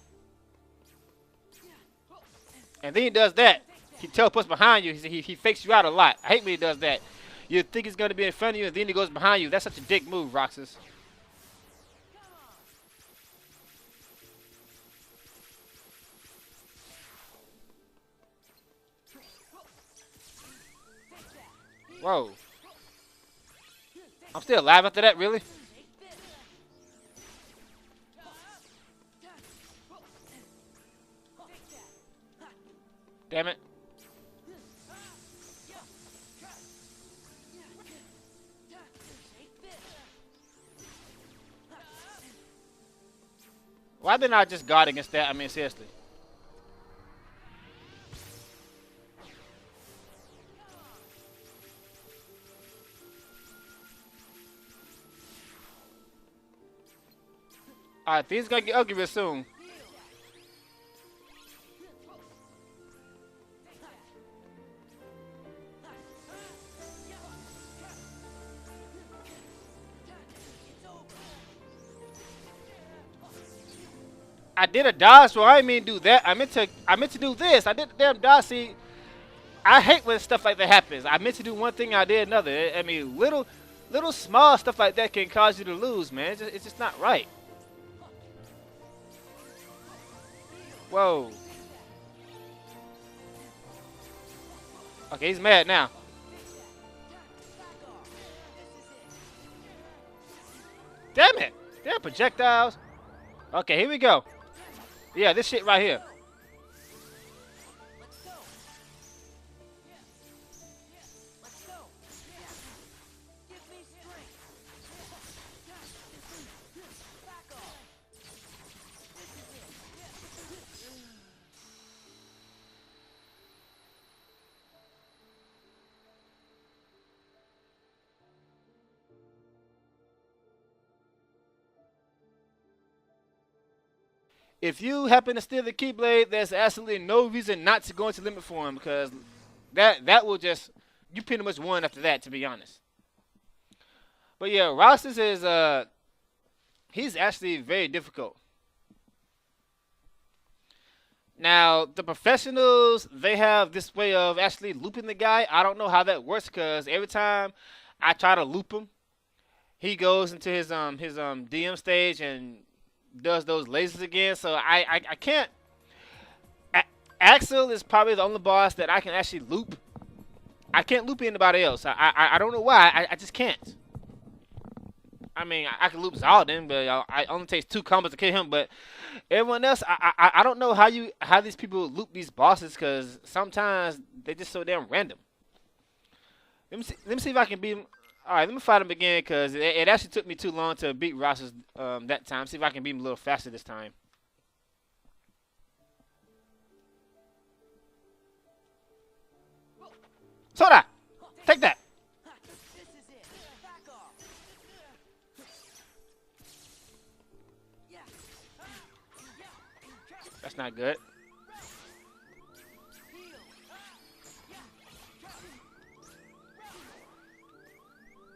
And then he does that. He teleports behind you. He fakes you out a lot. I hate when he does that. You think he's going to be in front of you, and then he goes behind you. That's such a dick move, Roxas. Whoa. I'm still alive after that, really? Damn it. Why didn't I just guard against that? I mean, seriously. Alright, things gonna get ugly real soon. I did a dodge, so I didn't mean to do that. I meant to do this. I did the damn dodge. See, I hate when stuff like that happens. I meant to do one thing, I did another. I mean, little small stuff like that can cause you to lose, man. It's just not right. Whoa. Okay, he's mad now. Damn it. Damn projectiles. Okay, here we go. Yeah, this shit right here. If you happen to steal the Keyblade, there's absolutely no reason not to go into limit form because that will just, you pretty much won after that, to be honest. But yeah, Roxas is he's actually very difficult. Now the professionals, they have this way of actually looping the guy. I don't know how that works because every time I try to loop him, he goes into his DM stage and does those lasers again, so I can't. Axel is probably the only boss that I can actually loop. I can't loop anybody else. I don't know why. I just can't. I mean, I can loop Xaldin, but it only takes 2 combos to kill him. But everyone else, I don't know how these people loop these bosses because sometimes they're just so damn random. Let me see if I can beat him. All right, let me fight him again because it actually took me too long to beat Roxas that time. See if I can beat him a little faster this time. Soda! Take that! That's not good.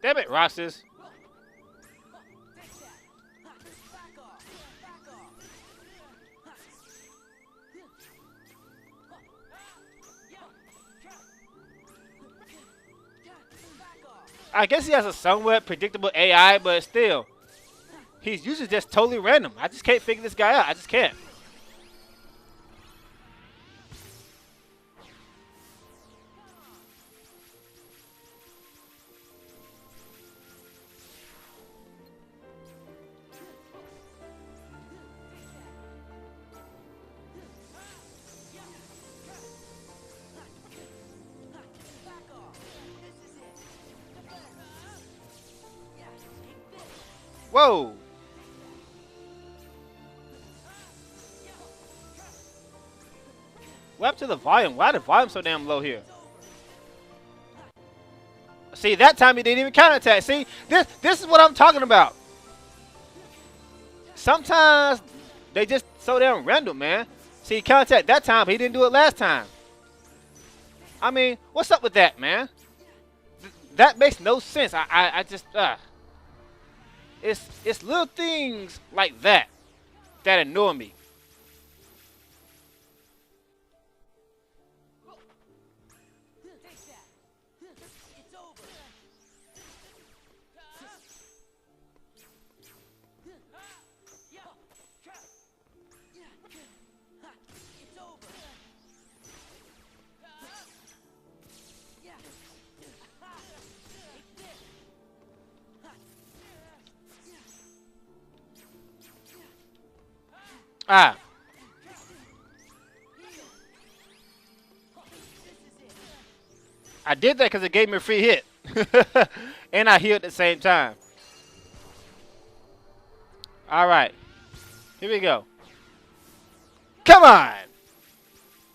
Damn it, Roxas. I guess he has a somewhat predictable AI, but still. He's usually just totally random. I just can't figure this guy out. I just can't. Whoa! What happened to the volume? Why the volume so damn low here? See, that time he didn't even counterattack. See, this is what I'm talking about. Sometimes they just so damn random, man. See, he counterattacked that time, but he didn't do it last time. I mean, what's up with that, man? That makes no sense. I just it's little things like that that annoy me. Take that. It's over. It's over. Ah. I did that because it gave me a free hit. And I healed at the same time. Alright. Here we go. Come on!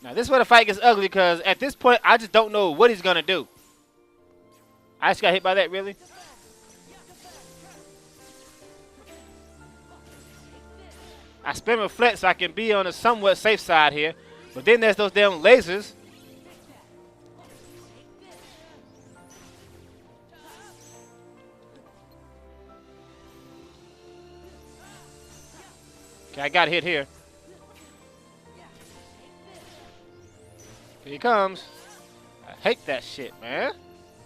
Now this is where the fight gets ugly because at this point I just don't know what he's going to do. I just got hit by that, really? I spam reflect so I can be on a somewhat safe side here. But then there's those damn lasers. Okay, I got hit here. Here he comes. I hate that shit, man.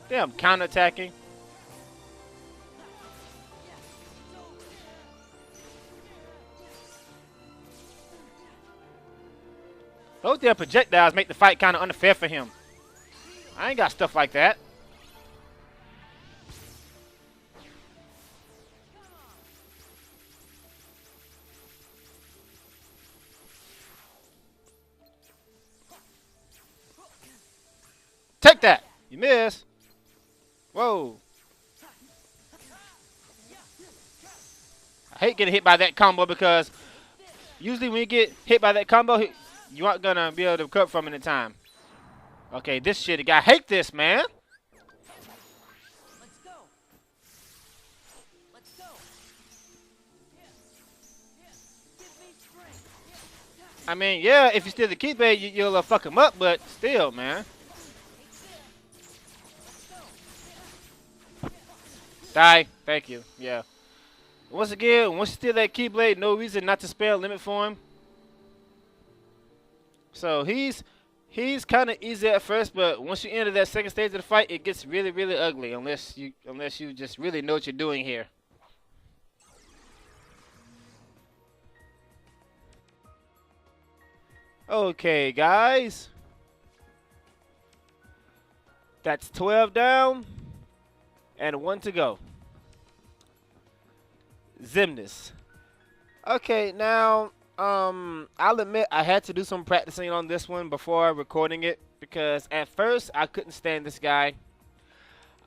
Damn, counterattacking. Those damn projectiles make the fight kind of unfair for him. I ain't got stuff like that. Take that! You miss. Whoa. I hate getting hit by that combo because usually when you get hit by that combo, you aren't going to be able to recover from it in time. Okay, this shit, I hate this, man. Let's go. Let's go. Give me strength. I mean, yeah, if you steal the keyblade, you'll fuck him up, but still, man. Die. Thank you. Yeah. Once again, once you steal that keyblade, no reason not to spare a limit for him. So he's kind of easy at first, but once you enter that second stage of the fight, it gets really, really ugly unless you just really know what you're doing here. Okay, guys. That's 12 down. And 1 to go. Xemnas. Okay, now, I'll admit I had to do some practicing on this one before recording it because at first I couldn't stand this guy.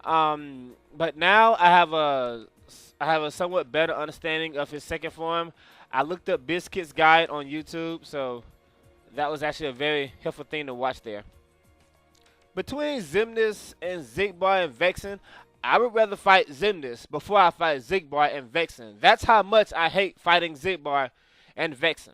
But now I have a somewhat better understanding of his second form. I looked up Biscuit's guide on YouTube, so that was actually a very helpful thing to watch there. Between Xemnas and Xigbar and Vexen, I would rather fight Xemnas before I fight Xigbar and Vexen. That's how much I hate fighting Xigbar and Vexen.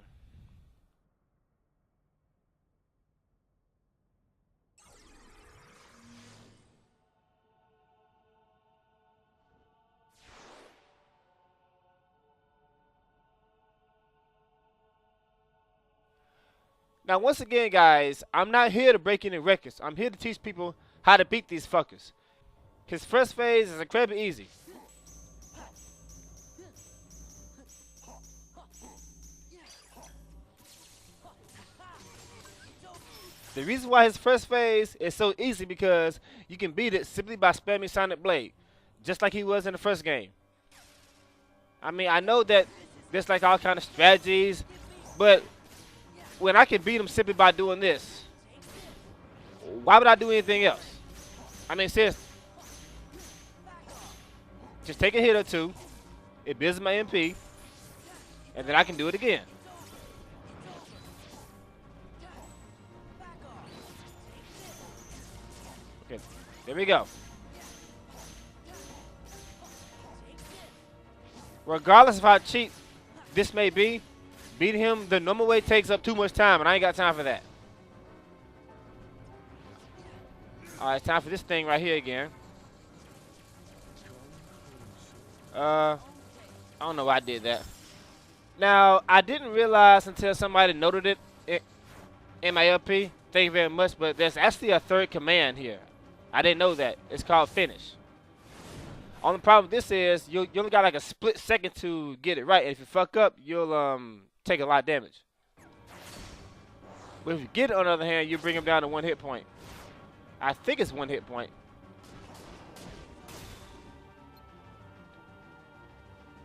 Now, once again, guys, I'm not here to break any records. I'm here to teach people how to beat these fuckers. His first phase is incredibly easy. The reason why his first phase is so easy because you can beat it simply by spamming Sonic Blade, just like he was in the first game. I mean, I know that there's like all kind of strategies, but when I can beat him simply by doing this, why would I do anything else? I mean, seriously. Just take a hit or two, it builds my MP, and then I can do it again. Okay, there we go. Regardless of how cheap this may be, beating him the normal way takes up too much time, and I ain't got time for that. Alright, it's time for this thing right here again. I don't know why I did that. Now, I didn't realize until somebody noted it in my LP. Thank you very much, but there's actually a third command here. I didn't know that. It's called finish. Only problem with this is you only got like a split second to get it right. And if you fuck up, you'll take a lot of damage. But if you get it on the other hand, you bring him down to 1 hit point. I think it's 1 hit point.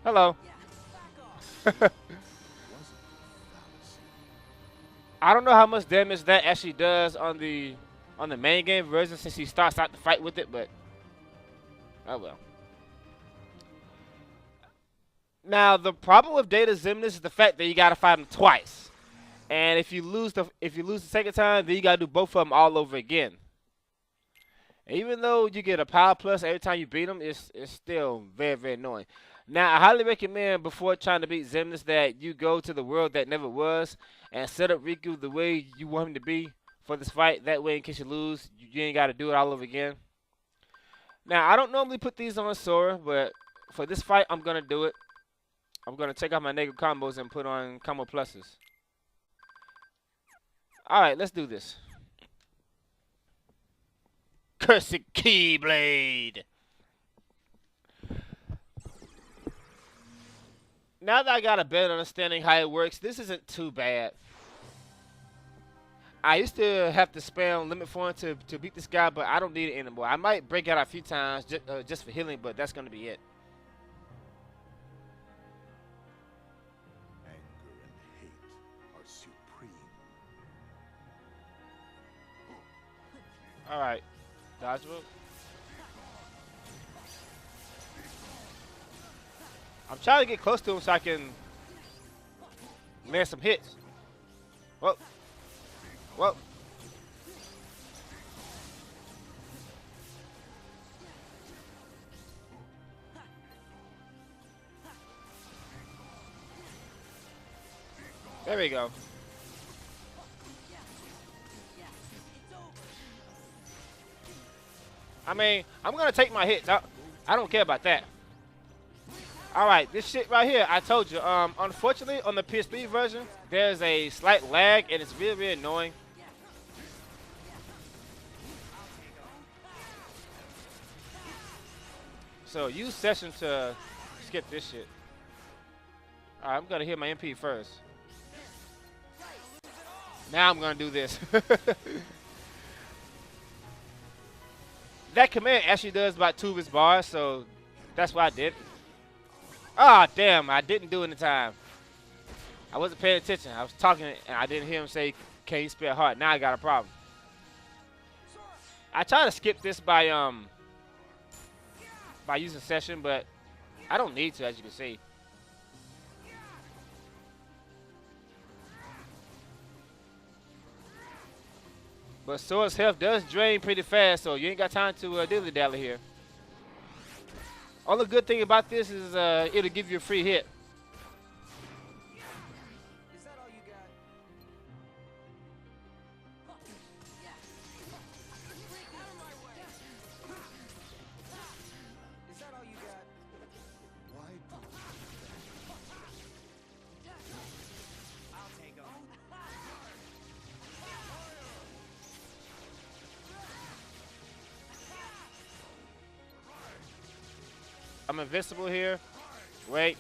Hello. I don't know how much damage that actually does on the main game version since he starts out the fight with it, but oh well. Now the problem with Data Xemnas is the fact that you gotta fight him twice, and if you lose the second time, then you gotta do both of them all over again. And even though you get a power plus every time you beat him, it's still very, very annoying. Now, I highly recommend before trying to beat Xemnas that you go to the world that never was and set up Riku the way you want him to be for this fight. That way, in case you lose, you ain't got to do it all over again. Now, I don't normally put these on Sora, but for this fight, I'm going to do it. I'm going to take out my negative combos and put on combo pluses. Alright, let's do this. Cursed Keyblade! Now that I got a better understanding how it works, this isn't too bad. I used to have to spam limit form to beat this guy, but I don't need it anymore. I might break out a few times just for healing, but that's going to be it. Anger and hate are supreme. Alright. Dodge move. I'm trying to get close to him so I can land some hits. Whoa. Whoa. There we go. I mean, I'm going to take my hits. I don't care about that. Alright, this shit right here, I told you. Unfortunately, on the PSP version, there's a slight lag, and it's really, really annoying. So, use Session to skip this shit. Alright, I'm going to hit my MP first. Now I'm going to do this. That command actually does about 2 of his bars, so that's what I did. Ah, damn, I didn't do it in time. I wasn't paying attention. I was talking, and I didn't hear him say, can you spell hard? Now I got a problem. I tried to skip this by using Session, but I don't need to, as you can see. But Sora's health does drain pretty fast, so you ain't got time to dilly-dally here. Only good thing about this is it'll give you a free hit. Is that all you got? Is that all you got? Why do I'll take him. I'm invincible here. Wait.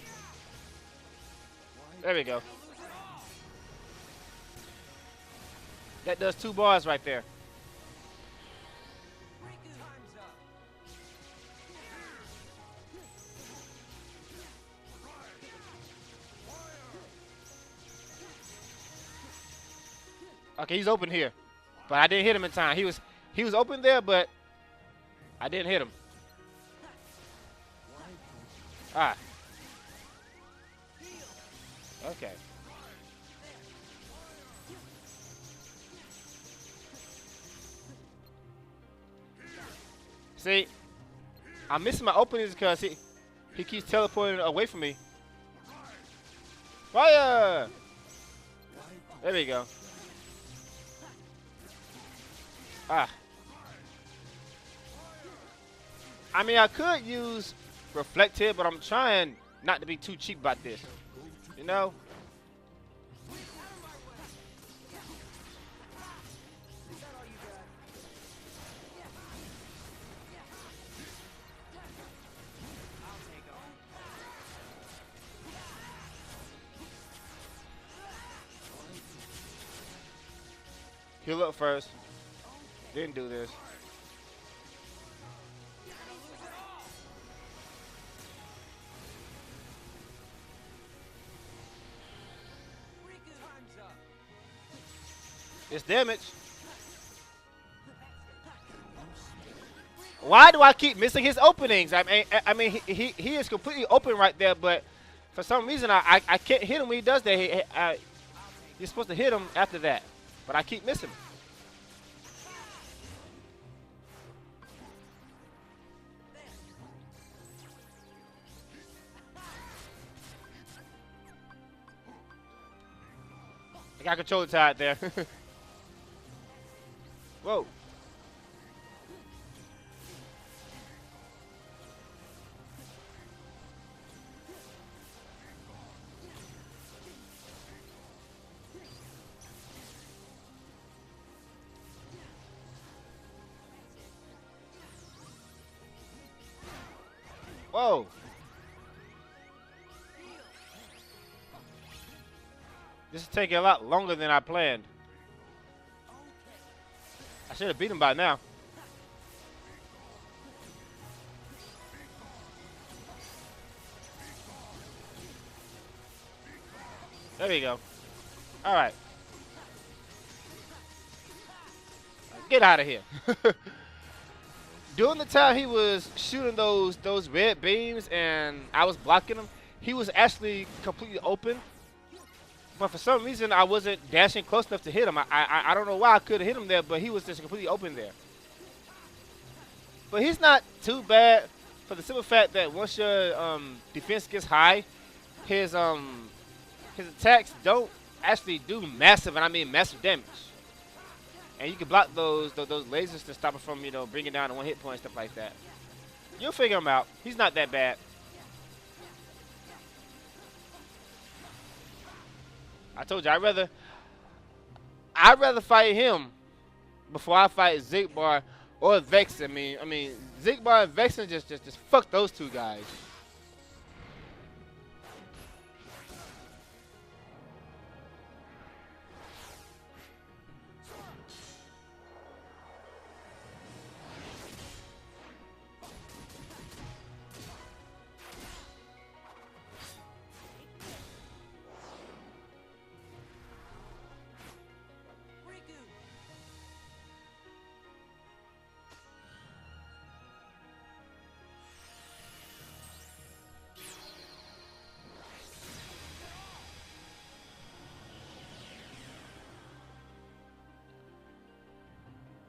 There we go. That does 2 bars right there. Time's up. Okay, he's open here. But I didn't hit him in time. He was open there, but I didn't hit him. Ah. Okay. See, I'm missing my openings because he keeps teleporting away from me. Fire! There we go. Ah. I mean, I could use reflect here, but I'm trying not to be too cheap about this. You know? Heal up first. Didn't do this. It's damage. Why do I keep missing his openings? I mean, he is completely open right there, but for some reason I can't hit him when he does that. You're supposed to hit him after that, but I keep missing him. I got controller tied there. Whoa. Whoa. This is taking a lot longer than I planned. I should have beat him by now. There we go. All right. Get out of here. During the time he was shooting those red beams and I was blocking him, he was actually completely open. But for some reason, I wasn't dashing close enough to hit him. I don't know why I could have hit him there, but he was just completely open there. But he's not too bad for the simple fact that once your defense gets high, his attacks don't actually do massive, and I mean massive damage. And you can block those lasers to stop him from, you know, bringing down to 1 hit point, stuff like that. You'll figure him out. He's not that bad. I told you I'd rather fight him before I fight Xigbar or Vexen. I mean Xigbar and Vexen just fuck those two guys.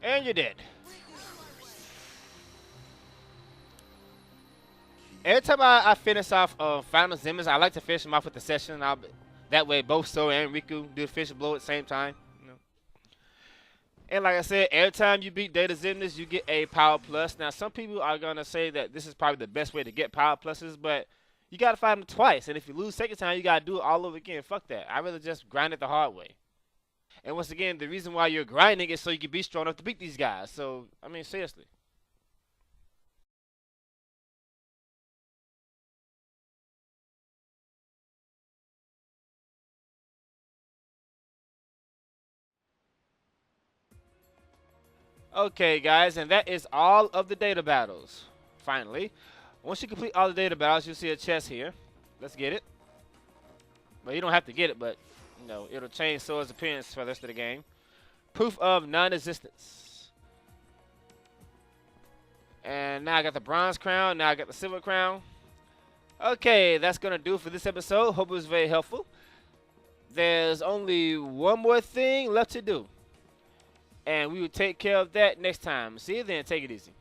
And you're dead. Every time I finish off final Xemnas, I like to finish them off with the session. That way both Sora and Riku do the finish blow at the same time. You know. And like I said, every time you beat Data Xemnas, you get a power plus. Now some people are gonna say that this is probably the best way to get power pluses, but you gotta fight them twice. And if you lose second time, you gotta do it all over again. Fuck that. I'd rather just grind it the hard way. And once again, the reason why you're grinding is so you can be strong enough to beat these guys. So, I mean, seriously. Okay, guys, and that is all of the data battles. Finally. Once you complete all the data battles, you'll see a chest here. Let's get it. Well, you don't have to get it, but, you know, it'll change Sora's appearance for the rest of the game. Proof of non-existence. And now I got the bronze crown. Now I got the silver crown. Okay, that's going to do it for this episode. Hope it was very helpful. There's only one more thing left to do. And we will take care of that next time. See you then. Take it easy.